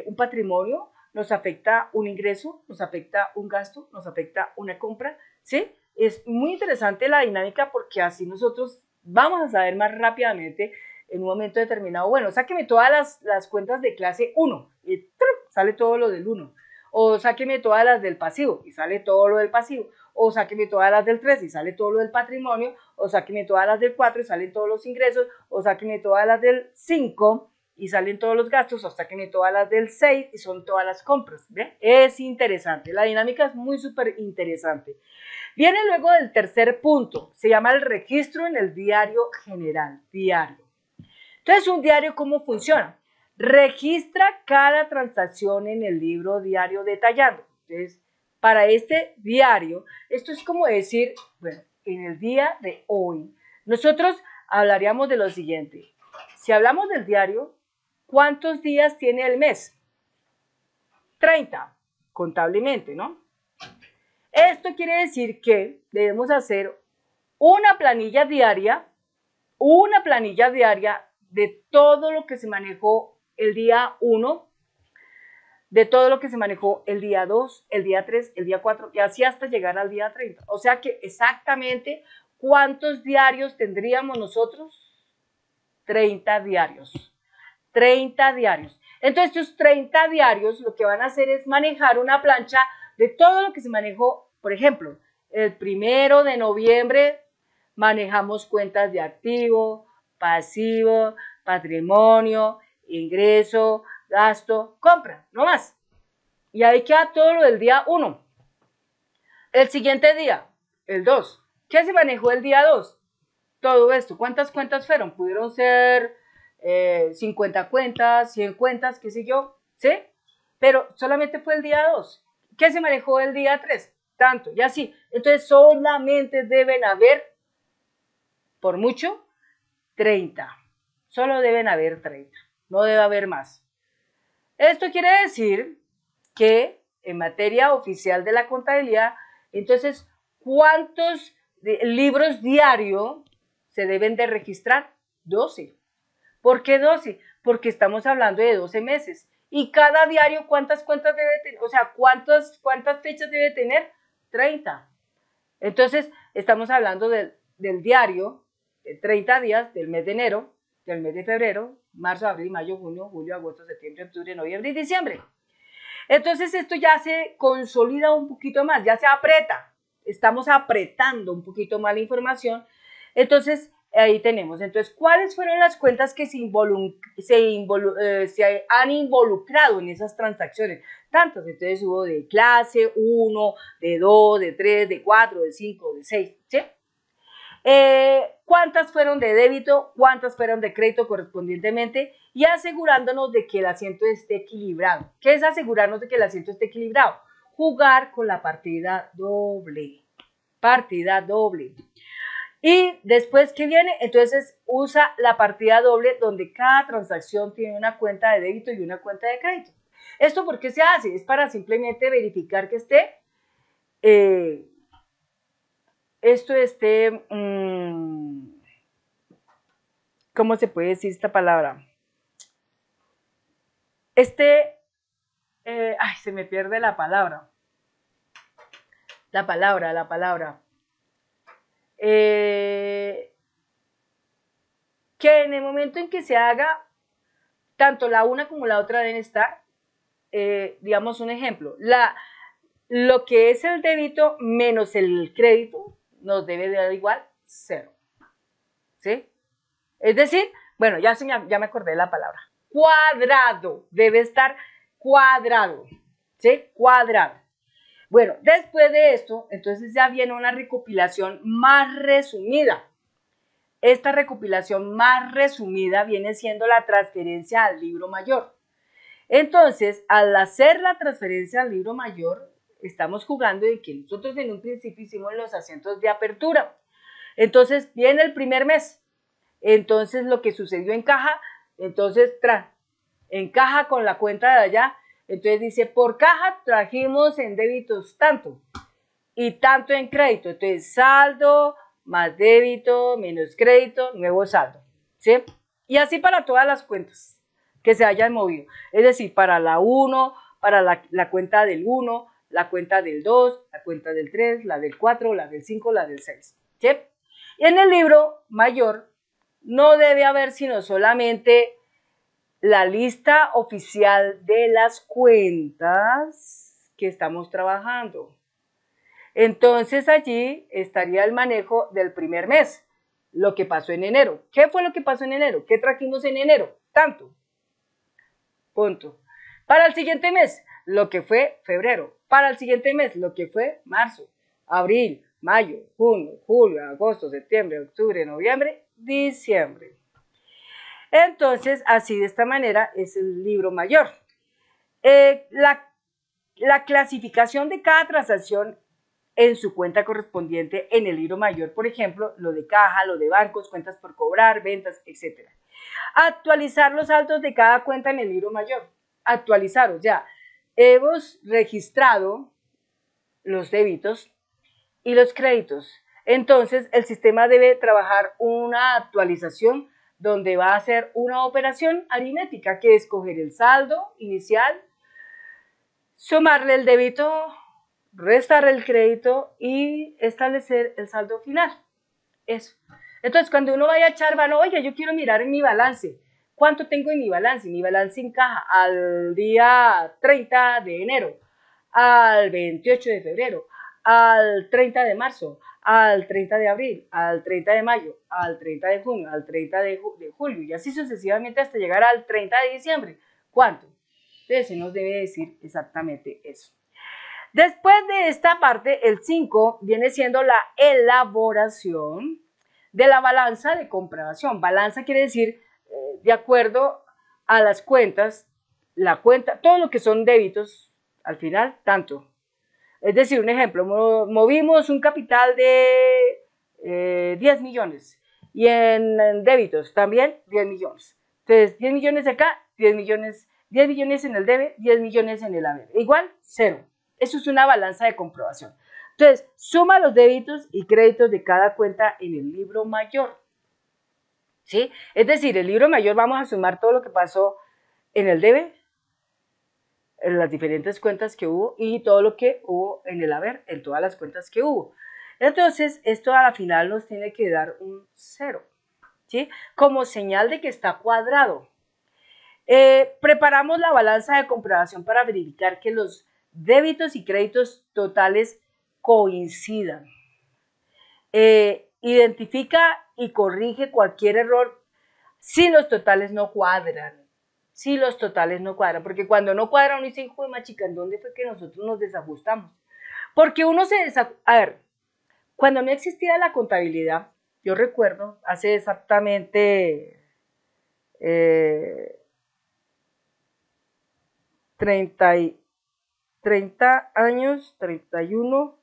Speaker 1: un patrimonio, nos afecta un ingreso, nos afecta un gasto, nos afecta una compra, ¿sí? Es muy interesante la dinámica porque así nosotros vamos a saber más rápidamente en un momento determinado, bueno, sáqueme todas las cuentas de clase 1 y ¡trum! Sale todo lo del 1. O sáqueme todas las del pasivo y sale todo lo del pasivo. O sáqueme todas las del 3 y sale todo lo del patrimonio. O sáqueme todas las del 4 y salen todos los ingresos. O sáqueme todas las del 5 y salen todos los gastos. O sáqueme todas las del 6 y son todas las compras. ¿Ve? Es interesante. La dinámica es muy súper interesante. Viene luego del tercer punto. Se llama el registro en el diario general. Diario. Entonces, un diario, ¿cómo funciona? Registra cada transacción en el libro diario detallado. Entonces, para este diario, esto es como decir, bueno, en el día de hoy, nosotros hablaríamos de lo siguiente. Si hablamos del diario, ¿cuántos días tiene el mes? 30, contablemente, ¿no? Esto quiere decir que debemos hacer una planilla diaria de todo lo que se manejó el día 1, de todo lo que se manejó el día 2, el día 3, el día 4 y así hasta llegar al día 30. O sea que exactamente, ¿cuántos diarios tendríamos nosotros? 30 diarios. 30 diarios. Entonces, estos 30 diarios lo que van a hacer es manejar una plancha de todo lo que se manejó. Por ejemplo, el 1 de noviembre manejamos cuentas de activo, pasivo, patrimonio, ingreso, gasto, compra, no más. Y ahí queda todo lo del día 1. El siguiente día, el 2. ¿Qué se manejó el día 2? Todo esto. ¿Cuántas cuentas fueron? Pudieron ser 50 cuentas, 100 cuentas, qué sé yo, ¿sí? Pero solamente fue el día 2. ¿Qué se manejó el día 3? Tanto, y así. Entonces solamente deben haber, por mucho, 30. Solo deben haber 30. No debe haber más. Esto quiere decir que en materia oficial de la contabilidad, entonces, ¿cuántos libros diarios se deben de registrar? 12. ¿Por qué 12? Porque estamos hablando de 12 meses. Y cada diario, ¿cuántas cuentas debe tener? O sea, ¿cuántas fechas debe tener? 30. Entonces, estamos hablando del diario de 30 días del mes de enero, del mes de febrero, marzo, abril, mayo, junio, julio, agosto, septiembre, octubre, noviembre y diciembre. Entonces, esto ya se consolida un poquito más, ya se aprieta. Estamos apretando un poquito más la información. Entonces, ahí tenemos. Entonces, ¿cuáles fueron las cuentas que se han involucrado en esas transacciones? Tantas. Entonces, hubo de clase 1, de 2, de 3, de 4, de 5, de 6, ¿sí? ¿Cuántas fueron de débito? ¿Cuántas fueron de crédito correspondientemente? Y asegurándonos de que el asiento esté equilibrado. ¿Qué es asegurarnos de que el asiento esté equilibrado? Jugar con la partida doble. Partida doble. Y después, ¿qué viene? Entonces usa la partida doble donde cada transacción tiene una cuenta de débito y una cuenta de crédito. ¿Esto por qué se hace? Es para simplemente verificar que ¿cómo se puede decir esta palabra? Se me pierde la palabra. La palabra. Que en el momento en que se haga, tanto la una como la otra deben estar, digamos un ejemplo, lo que es el débito menos el crédito nos debe de dar igual 0. ¿Sí? Es decir, bueno, ya me acordé de la palabra. Cuadrado, debe estar cuadrado. ¿Sí? Cuadrado. Bueno, después de esto, entonces ya viene una recopilación más resumida. Esta recopilación más resumida viene siendo la transferencia al libro mayor. Entonces, al hacer la transferencia al libro mayor, estamos jugando en que nosotros en un principio hicimos los asientos de apertura. Entonces, viene el primer mes. Entonces, lo que sucedió en caja, entonces encaja con la cuenta de allá. Entonces dice, por caja trajimos en débitos tanto y tanto en crédito. Entonces, saldo más débito menos crédito, nuevo saldo. ¿Sí? Y así para todas las cuentas que se hayan movido. Es decir, para la 1, para la cuenta del 1, la cuenta del 2, la cuenta del 3, la del 4, la del 5, la del 6. ¿Sí? Y en el libro mayor no debe haber sino solamente la lista oficial de las cuentas que estamos trabajando. Entonces allí estaría el manejo del primer mes, lo que pasó en enero. ¿Qué fue lo que pasó en enero? ¿Qué trajimos en enero? Tanto. Punto. Para el siguiente mes, lo que fue febrero. Para el siguiente mes, lo que fue marzo, abril, mayo, junio, julio, agosto, septiembre, octubre, noviembre, diciembre. Entonces, así de esta manera es el libro mayor. la clasificación de cada transacción en su cuenta correspondiente en el libro mayor, por ejemplo, lo de caja, lo de bancos, cuentas por cobrar, ventas, etc. Actualizar los saldos de cada cuenta en el libro mayor. Actualizar, o sea, hemos registrado los débitos y los créditos. Entonces, el sistema debe trabajar una actualización donde va a hacer una operación aritmética, que es coger el saldo inicial, sumarle el débito, restar el crédito y establecer el saldo final. Eso. Entonces, cuando uno vaya a echar mano, oye, yo quiero mirar en mi balance, ¿cuánto tengo en mi balance? Mi balance en caja al día 30 de enero, al 28 de febrero, al 30 de marzo, al 30 de abril, al 30 de mayo, al 30 de junio, al 30 de julio, y así sucesivamente hasta llegar al 30 de diciembre. ¿Cuánto? Entonces, se nos debe decir exactamente eso. Después de esta parte, el 5 viene siendo la elaboración de la balanza de comprobación. Balanza quiere decir, de acuerdo a las cuentas, la cuenta, todo lo que son débitos, al final, tanto. Es decir, un ejemplo, movimos un capital de 10 millones y en débitos también 10 millones. Entonces, 10 millones acá, 10 millones en el debe, 10 millones en el haber. Igual, 0. Eso es una balanza de comprobación. Entonces, suma los débitos y créditos de cada cuenta en el libro mayor. ¿Sí? Es decir, el libro mayor vamos a sumar todo lo que pasó en el debe, en las diferentes cuentas que hubo y todo lo que hubo en el haber, en todas las cuentas que hubo. Entonces, esto a la final nos tiene que dar un 0, ¿sí? Como señal de que está cuadrado. Preparamos la balanza de comprobación para verificar que los débitos y créditos totales coincidan. Identifica y corrige cualquier error si los totales no cuadran. Si los totales no cuadran, porque cuando no cuadran uno dice, hijo de machica, ¿en dónde fue que nosotros nos desajustamos? Porque uno se desajusta. A ver, cuando no existía la contabilidad, yo recuerdo hace exactamente 30 años, 31,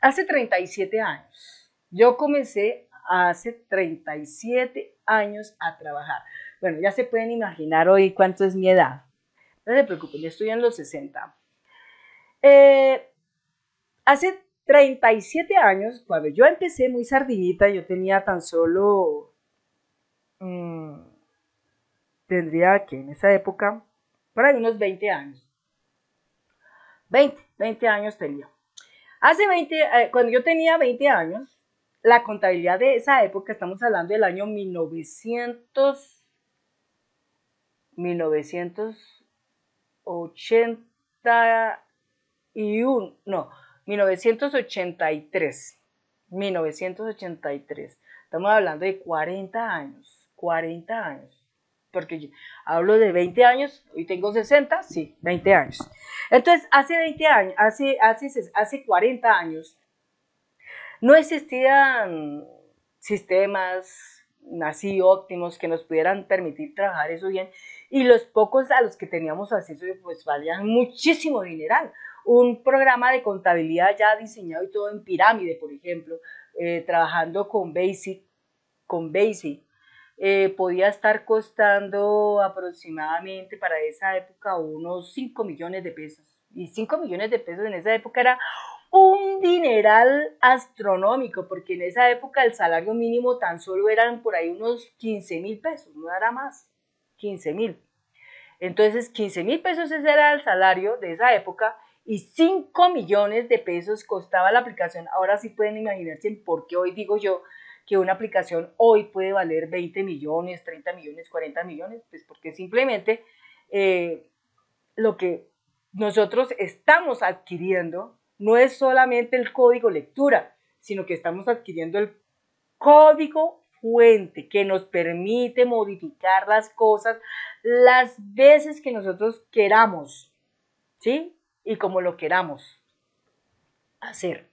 Speaker 1: hace 37 años. Yo comencé hace 37 años a trabajar. Bueno, ya se pueden imaginar hoy cuánto es mi edad. No se preocupen, yo estoy en los 60. Hace 37 años, cuando yo empecé muy sardinita, yo tenía tan solo, tendría que en esa época, por ahí unos 20 años. 20 años tenía. Hace 20, cuando yo tenía 20 años, la contabilidad de esa época, estamos hablando del año 1981, no, 1983. Estamos hablando de 40 años, porque yo hablo de 20 años, hoy tengo 60, sí, 20 años. Entonces, hace 20 años, hace 40 años, no existían sistemas así óptimos que nos pudieran permitir trabajar eso bien, y los pocos a los que teníamos acceso pues valían muchísimo dineral. Un programa de contabilidad ya diseñado y todo en pirámide, por ejemplo, trabajando con Basic, podía estar costando aproximadamente para esa época unos 5 millones de pesos. Y 5 millones de pesos en esa época era un dineral astronómico, porque en esa época el salario mínimo tan solo eran por ahí unos 15.000 pesos, no era más, 15.000. Entonces, 15.000 pesos ese era el salario de esa época y 5 millones de pesos costaba la aplicación. Ahora sí pueden imaginarse por qué hoy digo yo que una aplicación hoy puede valer 20 millones, 30 millones, 40 millones, pues porque simplemente lo que nosotros estamos adquiriendo no es solamente el código lectura, sino que estamos adquiriendo el código fuente que nos permite modificar las cosas las veces que nosotros queramos, ¿sí? Y como lo queramos hacer.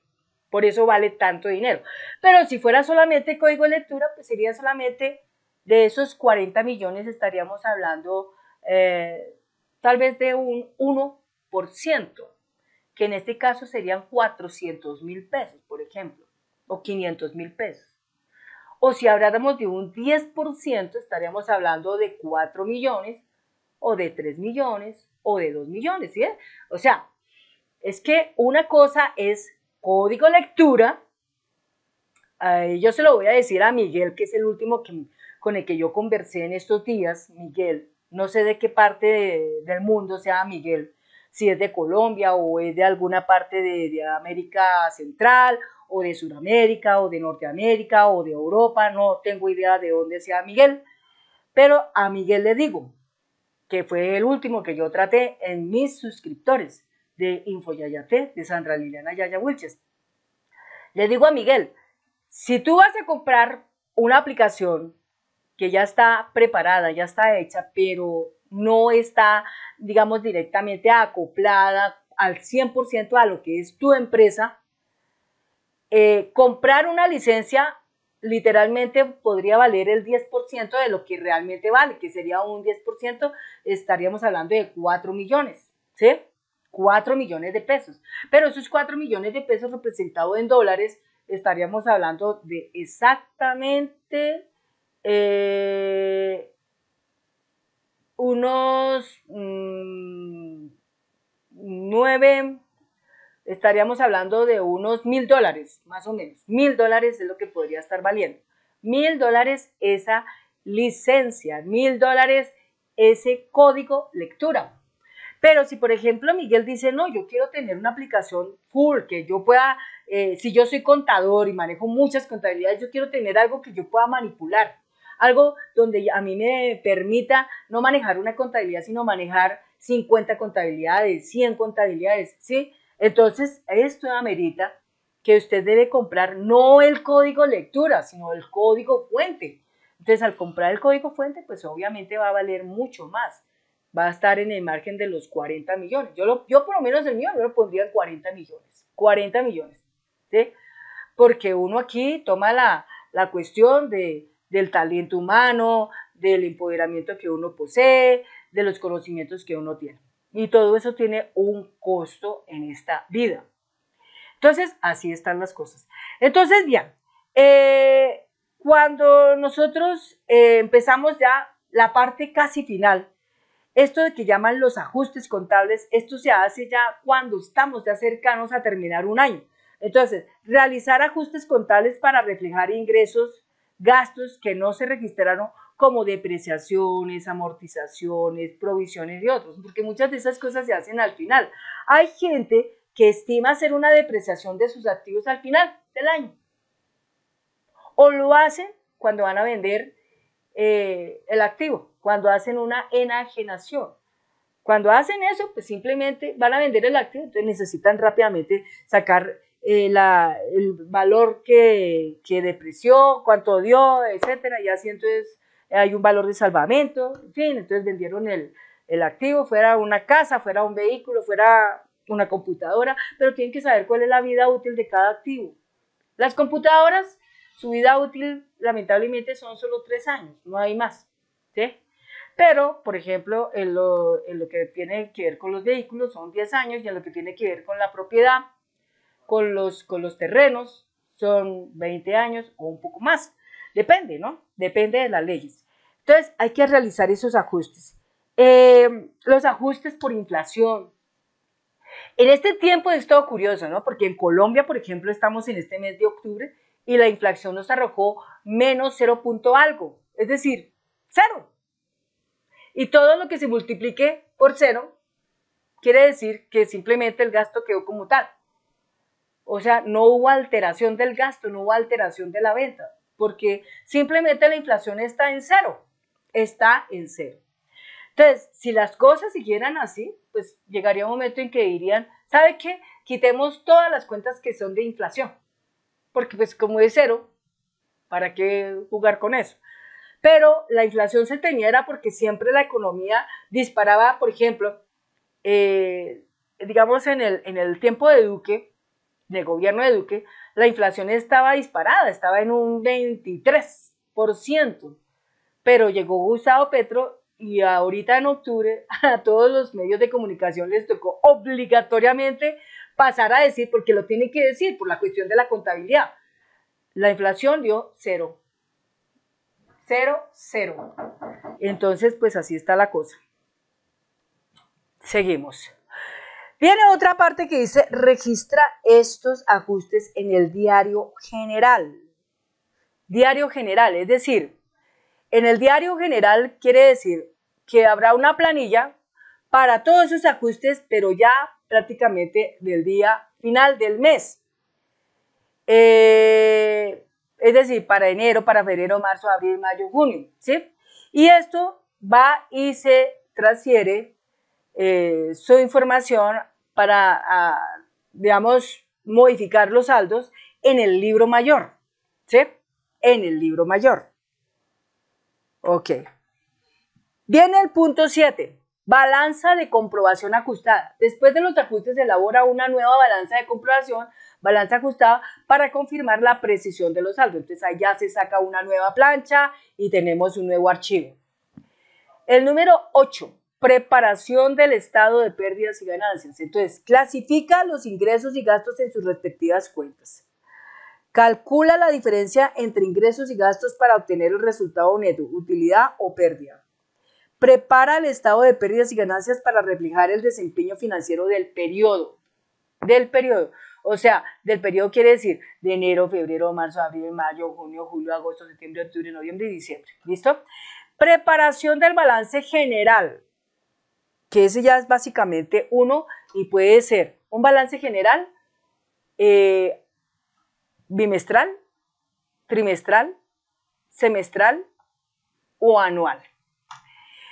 Speaker 1: Por eso vale tanto dinero. Pero si fuera solamente código de lectura, pues sería solamente de esos 40 millones, estaríamos hablando tal vez de un 1%, que en este caso serían 400.000 pesos, por ejemplo, o 500.000 pesos. O si habláramos de un 10%, estaríamos hablando de 4 millones, o de 3 millones, o de 2 millones, ¿sí? O sea, es que una cosa es código lectura. Yo se lo voy a decir a Miguel, que es el último con el que yo conversé en estos días. Miguel, no sé de qué parte del mundo sea Miguel, si es de Colombia o es de alguna parte de América Central o de Sudamérica o de Norteamérica o de Europa, no tengo idea de dónde sea Miguel, pero a Miguel le digo que fue el último que yo traté en mis suscriptores de InfoYayate, de Sandra Liliana Yaya Wilches. Le digo a Miguel, si tú vas a comprar una aplicación que ya está preparada, ya está hecha, pero no está, digamos, directamente acoplada al 100% a lo que es tu empresa, comprar una licencia literalmente podría valer el 10% de lo que realmente vale, que sería un 10%, estaríamos hablando de 4 millones, ¿sí? 4 millones de pesos. Pero esos 4 millones de pesos representados en dólares, estaríamos hablando de exactamente unos 9, estaríamos hablando de unos $1.000, más o menos. $1.000 es lo que podría estar valiendo. $1.000 esa licencia, $1.000 ese código lectura. Pero si, por ejemplo, Miguel dice, no, yo quiero tener una aplicación full, que yo pueda, si yo soy contador y manejo muchas contabilidades, yo quiero tener algo que yo pueda manipular, algo donde a mí me permita no manejar una contabilidad, sino manejar 50 contabilidades, 100 contabilidades, ¿sí? Entonces, esto amerita que usted debe comprar no el código lectura, sino el código fuente. Entonces, al comprar el código fuente, pues obviamente va a valer mucho más. Va a estar en el margen de los 40 millones. Yo por lo menos el mío, yo lo pondría en 40 millones. 40 millones, ¿sí? Porque uno aquí toma la cuestión del talento humano, del empoderamiento que uno posee, de los conocimientos que uno tiene. Y todo eso tiene un costo en esta vida. Entonces, así están las cosas. Entonces, bien, cuando nosotros empezamos ya la parte casi final, esto de que llaman los ajustes contables, esto se hace ya cuando estamos ya cercanos a terminar un año. Entonces, realizar ajustes contables para reflejar ingresos, gastos que no se registraron, como depreciaciones, amortizaciones, provisiones y otros, porque muchas de esas cosas se hacen al final. Hay gente que estima hacer una depreciación de sus activos al final del año, o lo hacen cuando van a vender el activo, cuando hacen una enajenación. Cuando hacen eso, pues simplemente van a vender el activo, entonces necesitan rápidamente sacar el valor que depreció, cuánto dio, etcétera, y así entonces hay un valor de salvamento, en fin, entonces vendieron el activo, fuera una casa, fuera un vehículo, fuera una computadora, pero tienen que saber cuál es la vida útil de cada activo. Las computadoras, su vida útil lamentablemente son solo 3 años, no hay más, ¿sí? Pero, por ejemplo, en lo que tiene que ver con los vehículos son 10 años, y en lo que tiene que ver con la propiedad, con los terrenos, son 20 años o un poco más. Depende, ¿no? Depende de las leyes. Entonces, hay que realizar esos ajustes. Los ajustes por inflación. En este tiempo es todo curioso, ¿no? Porque en Colombia, por ejemplo, estamos en este mes de octubre y la inflación nos arrojó menos 0 punto algo, es decir, 0. Y todo lo que se multiplique por 0 quiere decir que simplemente el gasto quedó como tal. O sea, no hubo alteración del gasto, no hubo alteración de la venta, porque simplemente la inflación está en 0, está en 0. Entonces, si las cosas siguieran así, pues llegaría un momento en que dirían, ¿sabe qué? Quitemos todas las cuentas que son de inflación, porque pues como es 0, ¿para qué jugar con eso? Pero la inflación se tenía era porque siempre la economía disparaba, por ejemplo, digamos en el tiempo de Duque, del gobierno de Duque, la inflación estaba disparada, estaba en un 23%, pero llegó Gustavo Petro y ahorita en octubre a todos los medios de comunicación les tocó obligatoriamente pasar a decir, porque lo tienen que decir por la cuestión de la contabilidad, la inflación dio 0. 0, 0. Entonces, pues así está la cosa. Seguimos. Viene otra parte que dice, registra estos ajustes en el diario general. Diario general, es decir, en el diario general quiere decir que habrá una planilla para todos esos ajustes, pero ya prácticamente del día final del mes. Es decir, para enero, para febrero, marzo, abril, mayo, junio, ¿sí? Y esto va y se transfiere su información para, digamos, modificar los saldos en el libro mayor, ¿sí? En el libro mayor. Ok. Viene el punto 7, balanza de comprobación ajustada. Después de los ajustes se elabora una nueva balanza de comprobación, balanza ajustada, para confirmar la precisión de los saldos. Entonces ahí ya se saca una nueva plancha y tenemos un nuevo archivo. El número 8, preparación del estado de pérdidas y ganancias. Entonces, clasifica los ingresos y gastos en sus respectivas cuentas. Calcula la diferencia entre ingresos y gastos para obtener el resultado neto, utilidad o pérdida. Prepara el estado de pérdidas y ganancias para reflejar el desempeño financiero del periodo. O sea, del periodo quiere decir de enero, febrero, marzo, abril, mayo, junio, julio, agosto, septiembre, octubre, noviembre y diciembre. ¿Listo? Preparación del balance general, que ese ya es básicamente uno y puede ser un balance general bimestral, trimestral, semestral o anual.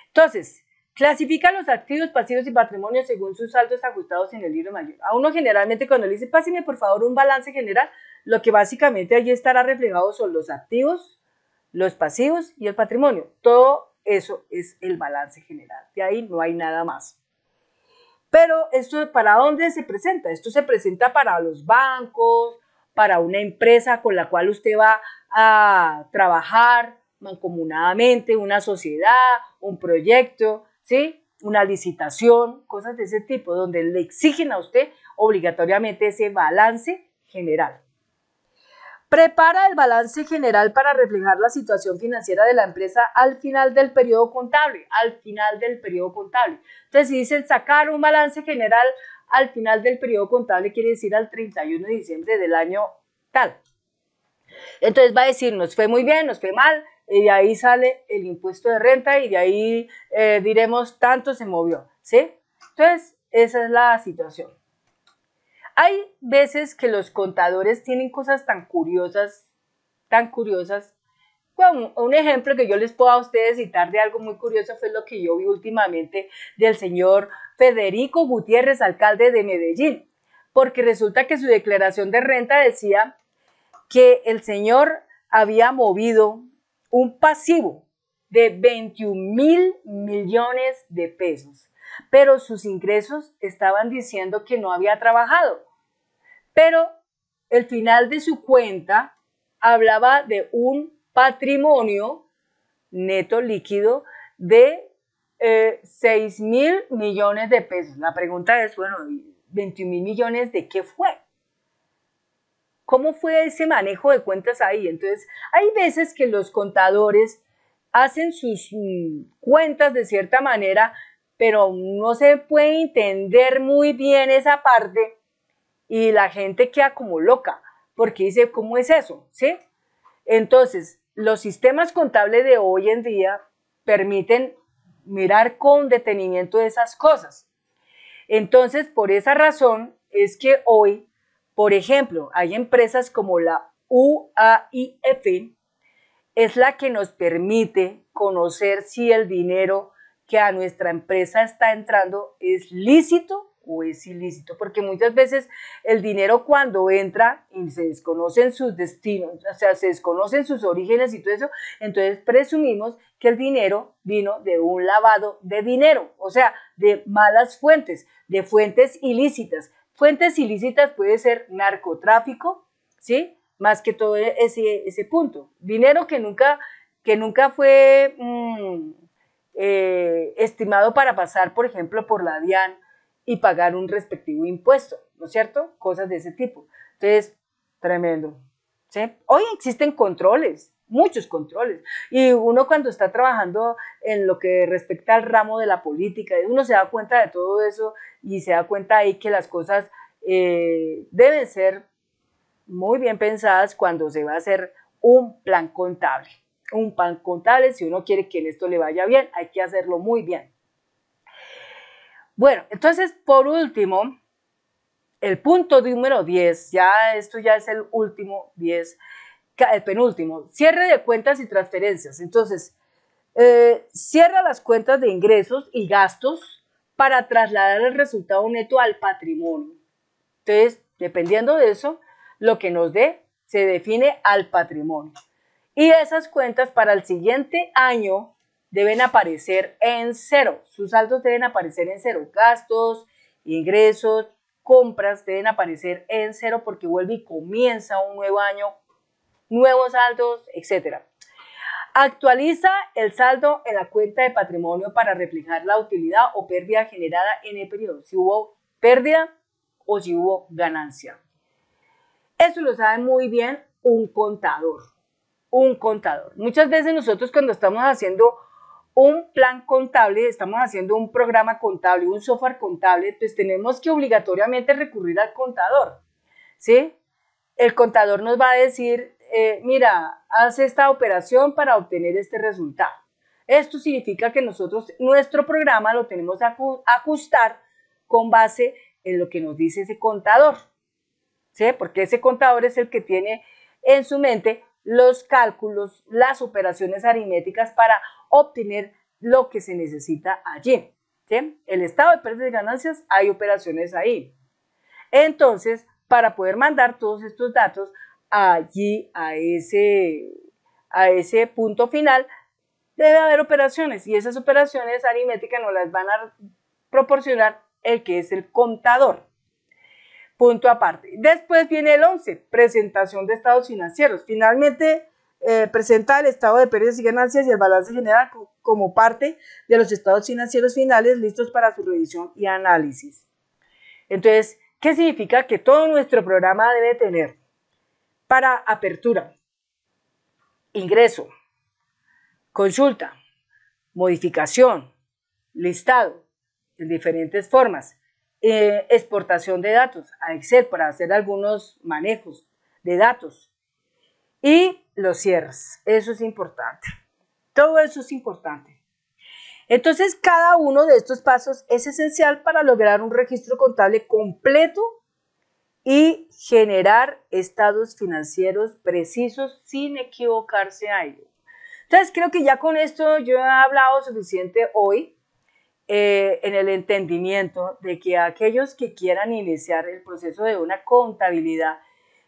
Speaker 1: Entonces, clasifica los activos, pasivos y patrimonios según sus saldos ajustados en el libro mayor. A uno generalmente cuando le dice, páseme por favor un balance general, lo que básicamente allí estará reflejado son los activos, los pasivos y el patrimonio. Todo eso es el balance general. De ahí no hay nada más. Pero esto, ¿para dónde se presenta? Esto se presenta para los bancos, para una empresa con la cual usted va a trabajar mancomunadamente, una sociedad, un proyecto, ¿sí? Una licitación, cosas de ese tipo, donde le exigen a usted obligatoriamente ese balance general. Prepara el balance general para reflejar la situación financiera de la empresa al final del periodo contable, Entonces, si dicen sacar un balance general al final del periodo contable, quiere decir al 31 de diciembre del año tal. Entonces va a decir, nos fue muy bien, nos fue mal, y de ahí sale el impuesto de renta y de ahí diremos tanto se movió, ¿sí? Entonces, esa es la situación. Hay veces que los contadores tienen cosas tan curiosas. Bueno, un ejemplo que yo les puedo a ustedes citar de algo muy curioso fue lo que yo vi últimamente del señor Federico Gutiérrez, alcalde de Medellín, porque resulta que su declaración de renta decía que el señor había movido un pasivo de 21.000 millones de pesos, pero sus ingresos estaban diciendo que no había trabajado. Pero el final de su cuenta hablaba de un patrimonio neto líquido de 6.000 millones de pesos. La pregunta es, bueno, 21.000 millones ¿de qué fue? ¿Cómo fue ese manejo de cuentas ahí? Entonces, hay veces que los contadores hacen sus cuentas de cierta manera, pero no se puede entender muy bien esa parte y la gente queda como loca, porque dice, ¿cómo es eso? ¿Sí? Entonces, los sistemas contables de hoy en día permiten mirar con detenimiento esas cosas. Entonces, por esa razón es que hoy, por ejemplo, hay empresas como la UAIF, es la que nos permite conocer si el dinero que a nuestra empresa está entrando es lícito o es ilícito, porque muchas veces el dinero cuando entra y se desconocen sus destinos, o sea, se desconocen sus orígenes y todo eso, entonces presumimos que el dinero vino de un lavado de dinero, o sea, de malas fuentes, de fuentes ilícitas. Fuentes ilícitas puede ser narcotráfico, ¿sí? Más que todo ese punto. Dinero que nunca fue estimado para pasar, por ejemplo, por la DIAN y pagar un respectivo impuesto, ¿no es cierto? Cosas de ese tipo. Entonces, tremendo. ¿Sí? Hoy existen controles, muchos controles, y uno cuando está trabajando en lo que respecta al ramo de la política, uno se da cuenta de todo eso y se da cuenta ahí que las cosas deben ser muy bien pensadas cuando se va a hacer un plan contable. Un plan contable, si uno quiere que en esto le vaya bien, hay que hacerlo muy bien. Bueno, entonces, por último, el punto número 10, ya esto ya es el último 10, el penúltimo, cierre de cuentas y transferencias. Entonces, cierra las cuentas de ingresos y gastos para trasladar el resultado neto al patrimonio. Entonces, dependiendo de eso, lo que nos dé se define al patrimonio. Y esas cuentas para el siguiente año deben aparecer en cero. Sus saldos deben aparecer en cero. Gastos, ingresos, compras deben aparecer en cero porque vuelve y comienza un nuevo año, nuevos saldos, etc. Actualiza el saldo en la cuenta de patrimonio para reflejar la utilidad o pérdida generada en el periodo. Si hubo pérdida o si hubo ganancia. Eso lo sabe muy bien un contador. Un contador. Muchas veces nosotros cuando estamos haciendo un plan contable, estamos haciendo un programa contable, un software contable, pues tenemos que obligatoriamente recurrir al contador, ¿sí? El contador nos va a decir, mira, haz esta operación para obtener este resultado. Esto significa que nosotros, nuestro programa lo tenemos que ajustar con base en lo que nos dice ese contador, ¿sí? Porque ese contador es el que tiene en su mente los cálculos, las operaciones aritméticas para obtener lo que se necesita allí, ¿sí? El estado de pérdidas y ganancias, hay operaciones ahí. Entonces, para poder mandar todos estos datos allí a ese punto final, debe haber operaciones y esas operaciones aritméticas nos las van a proporcionar el que es el contador. Punto aparte. Después viene el 11, presentación de estados financieros. Finalmente, presenta el estado de pérdidas y ganancias y el balance general como parte de los estados financieros finales listos para su revisión y análisis. Entonces, ¿qué significa? Que todo nuestro programa debe tener para apertura, ingreso, consulta, modificación, listado en diferentes formas, exportación de datos a Excel para hacer algunos manejos de datos y los cierres. Eso es importante. Todo eso es importante. Entonces, cada uno de estos pasos es esencial para lograr un registro contable completo y generar estados financieros precisos sin equivocarse a ello. Entonces, creo que ya con esto yo he hablado suficiente hoy en el entendimiento de que aquellos que quieran iniciar el proceso de una contabilidad,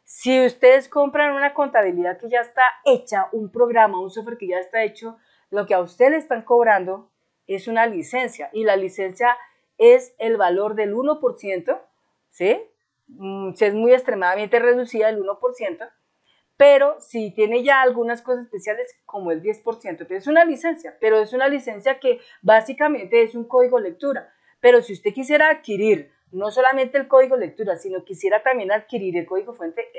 Speaker 1: si ustedes compran una contabilidad que ya está hecha, un programa, un software que ya está hecho, lo que a usted le están cobrando es una licencia y la licencia es el valor del 1%, ¿sí? Si es muy extremadamente reducida, el 1%, pero si tiene ya algunas cosas especiales como el 10%, entonces es una licencia, pero es una licencia que básicamente es un código lectura. Pero si usted quisiera adquirir no solamente el código lectura, sino quisiera también adquirir el código fuente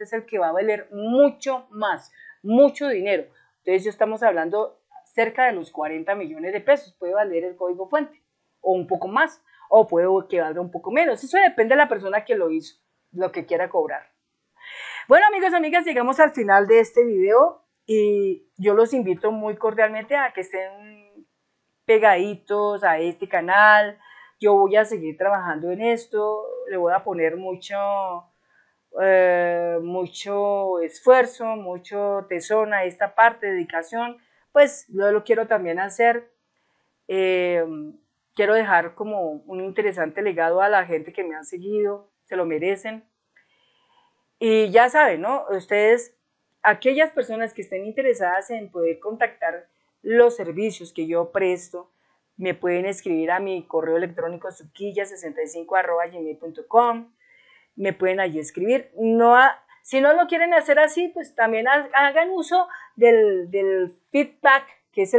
Speaker 1: es el que va a valer mucho más, mucho dinero. Entonces ya estamos hablando cerca de los 40 millones de pesos, puede valer el código fuente, o un poco más, o puede que valga un poco menos. Eso depende de la persona que lo hizo, lo que quiera cobrar. Bueno, amigos y amigas, llegamos al final de este video y yo los invito muy cordialmente a que estén pegaditos a este canal. Yo voy a seguir trabajando en esto, le voy a poner mucho esfuerzo, mucho tesón a esta parte, dedicación, pues yo lo quiero también hacer. Quiero dejar como un interesante legado a la gente que me ha seguido, se lo merecen. Y ya saben, ¿no? Ustedes, aquellas personas que estén interesadas en poder contactar los servicios que yo presto, me pueden escribir a mi correo electrónico suquilla65@gmail.com, me pueden allí escribir. Si no lo quieren hacer así, pues también hagan uso del feedback, que es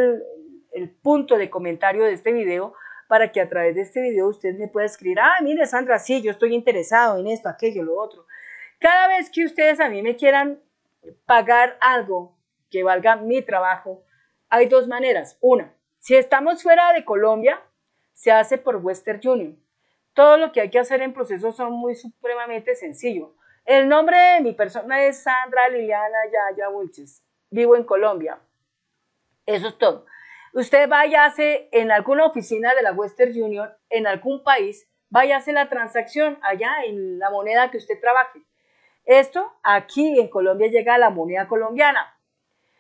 Speaker 1: el punto de comentario de este video para que a través de este video usted me pueda escribir, ah, mire Sandra, sí, yo estoy interesado en esto, aquello, lo otro. Cada vez que ustedes a mí me quieran pagar algo que valga mi trabajo, hay dos maneras. Una, si estamos fuera de Colombia, se hace por Western Union. Todo lo que hay que hacer en proceso son muy supremamente sencillo. El nombre de mi persona es Sandra Liliana Yaya Wilches. Vivo en Colombia. Eso es todo. Usted váyase en alguna oficina de la Western Union, en algún país, váyase la transacción allá en la moneda que usted trabaje. Esto aquí en Colombia llega a la moneda colombiana.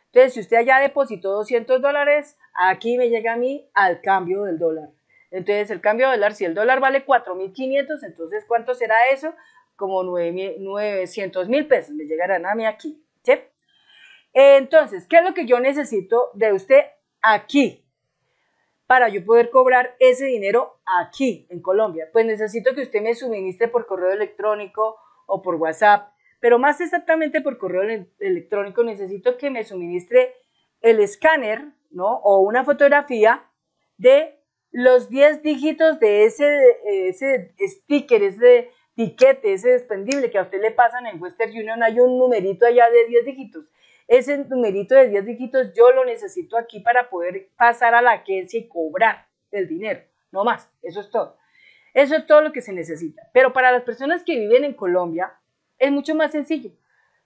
Speaker 1: Entonces, si usted allá depositó $200, aquí me llega a mí al cambio del dólar. Entonces, el cambio de dólar, si el dólar vale 4.500, entonces, ¿cuánto será eso? Como 900.000 pesos me llegarán a mí aquí, ¿sí? Entonces, ¿qué es lo que yo necesito de usted aquí para yo poder cobrar ese dinero aquí en Colombia? Pues necesito que usted me suministre por correo electrónico o por WhatsApp, pero más exactamente por correo electrónico necesito que me suministre el escáner, ¿no? O una fotografía de los 10 dígitos de ese sticker, ese tiquete, ese desprendible que a usted le pasan en Western Union. Hay un numerito allá de 10 dígitos. Ese numerito de 10 dígitos yo lo necesito aquí para poder pasar a la agencia y cobrar el dinero. No más, eso es todo. Eso es todo lo que se necesita. Pero para las personas que viven en Colombia es mucho más sencillo.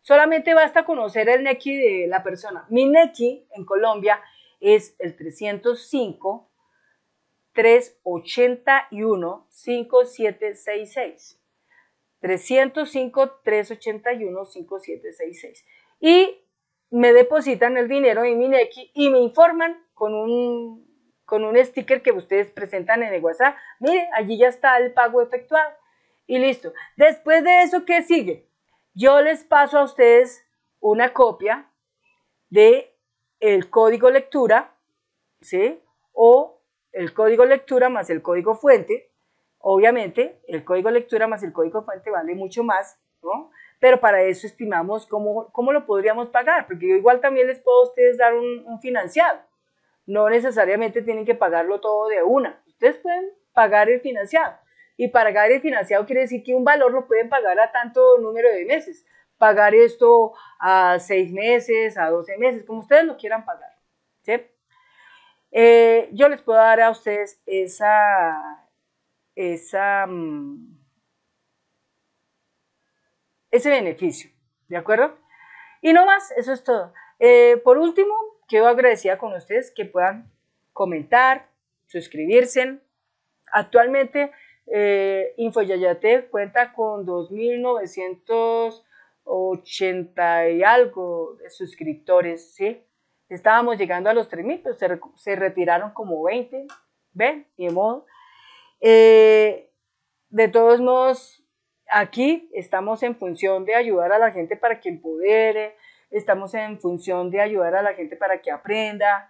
Speaker 1: Solamente basta conocer el NECI de la persona. Mi NECI en Colombia es el 305-381-5766. 305-381-5766. Y me depositan el dinero en mi NECI y me informan con un sticker que ustedes presentan en el WhatsApp. Mire, allí ya está el pago efectuado. Y listo. Después de eso, ¿qué sigue? Yo les paso a ustedes una copia de el código lectura, ¿sí? O el código lectura más el código fuente. Obviamente, el código lectura más el código fuente vale mucho más, ¿no? Pero para eso estimamos cómo lo podríamos pagar, porque yo igual también les puedo a ustedes dar un financiado. No necesariamente tienen que pagarlo todo de una. Ustedes pueden pagar el financiado. Y pagar el financiado quiere decir que un valor lo pueden pagar a tanto número de meses. Pagar esto a 6 meses, a 12 meses, como ustedes lo quieran pagar, ¿sí? Yo les puedo dar a ustedes ese beneficio, ¿de acuerdo? Y no más, eso es todo. Por último, quedo agradecida con ustedes que puedan comentar, suscribirse. Actualmente, InfoYayate cuenta con 2.980 y algo de suscriptores, ¿sí? Estábamos llegando a los 3.000, pero se retiraron como 20, ¿ven? Y de modo. De todos modos, aquí estamos en función de ayudar a la gente para que empodere, estamos en función de ayudar a la gente para que aprenda,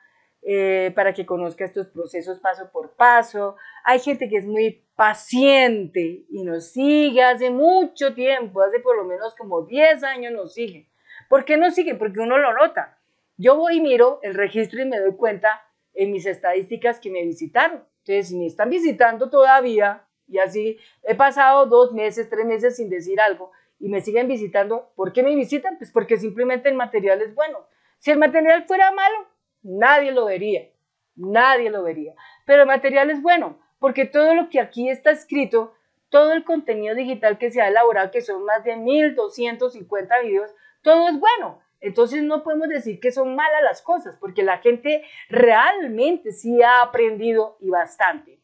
Speaker 1: para que conozca estos procesos paso por paso. Hay gente que es muy paciente y nos sigue hace mucho tiempo, hace por lo menos como 10 años nos sigue. ¿Por qué nos sigue? Porque uno lo nota. Yo voy y miro el registro y me doy cuenta en mis estadísticas que me visitaron. Entonces, si me están visitando todavía, y así he pasado 2 meses, 3 meses sin decir algo, y me siguen visitando, ¿por qué me visitan? Pues porque simplemente el material es bueno. Si el material fuera malo, nadie lo vería, nadie lo vería. Pero el material es bueno, porque todo lo que aquí está escrito, todo el contenido digital que se ha elaborado, que son más de 1.250 videos, todo es bueno. Entonces no podemos decir que son malas las cosas, porque la gente realmente sí ha aprendido y bastante.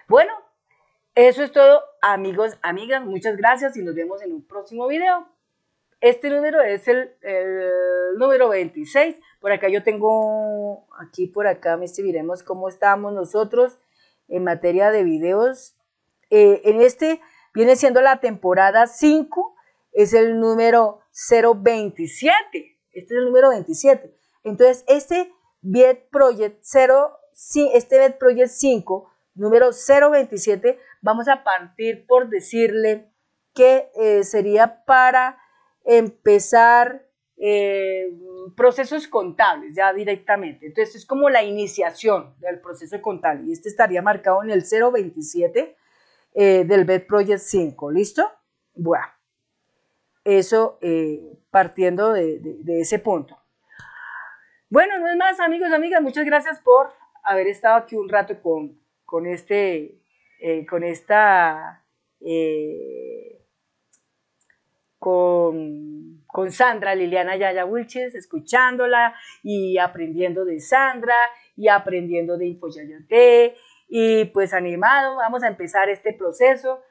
Speaker 1: Bueno, eso es todo, amigos, amigas. Muchas gracias y nos vemos en un próximo video. Este número es el número 26. Por acá yo tengo, por acá veremos cómo estamos nosotros en materia de videos. En este viene siendo la temporada 5, es el número 027. Este es el número 27. Entonces, este BED Project 5, número 027, vamos a partir por decirle que sería para empezar procesos contables ya directamente. Entonces es como la iniciación del proceso contable y este estaría marcado en el 027 del BED Project 5, ¿listo? Bueno, eso partiendo de ese punto. Bueno, no es más, amigos, amigas, muchas gracias por haber estado aquí un rato con Sandra Liliana Yaya Wilches, escuchándola y aprendiendo de Sandra y aprendiendo de InfoYayote y pues animado, vamos a empezar este proceso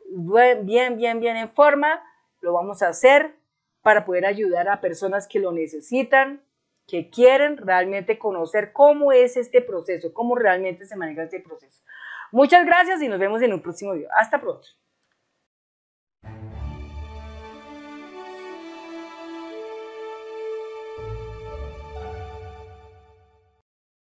Speaker 1: bien en forma, lo vamos a hacer para poder ayudar a personas que lo necesitan, que quieren realmente conocer cómo es este proceso, cómo realmente se maneja este proceso. Muchas gracias y nos vemos en un próximo video. Hasta pronto.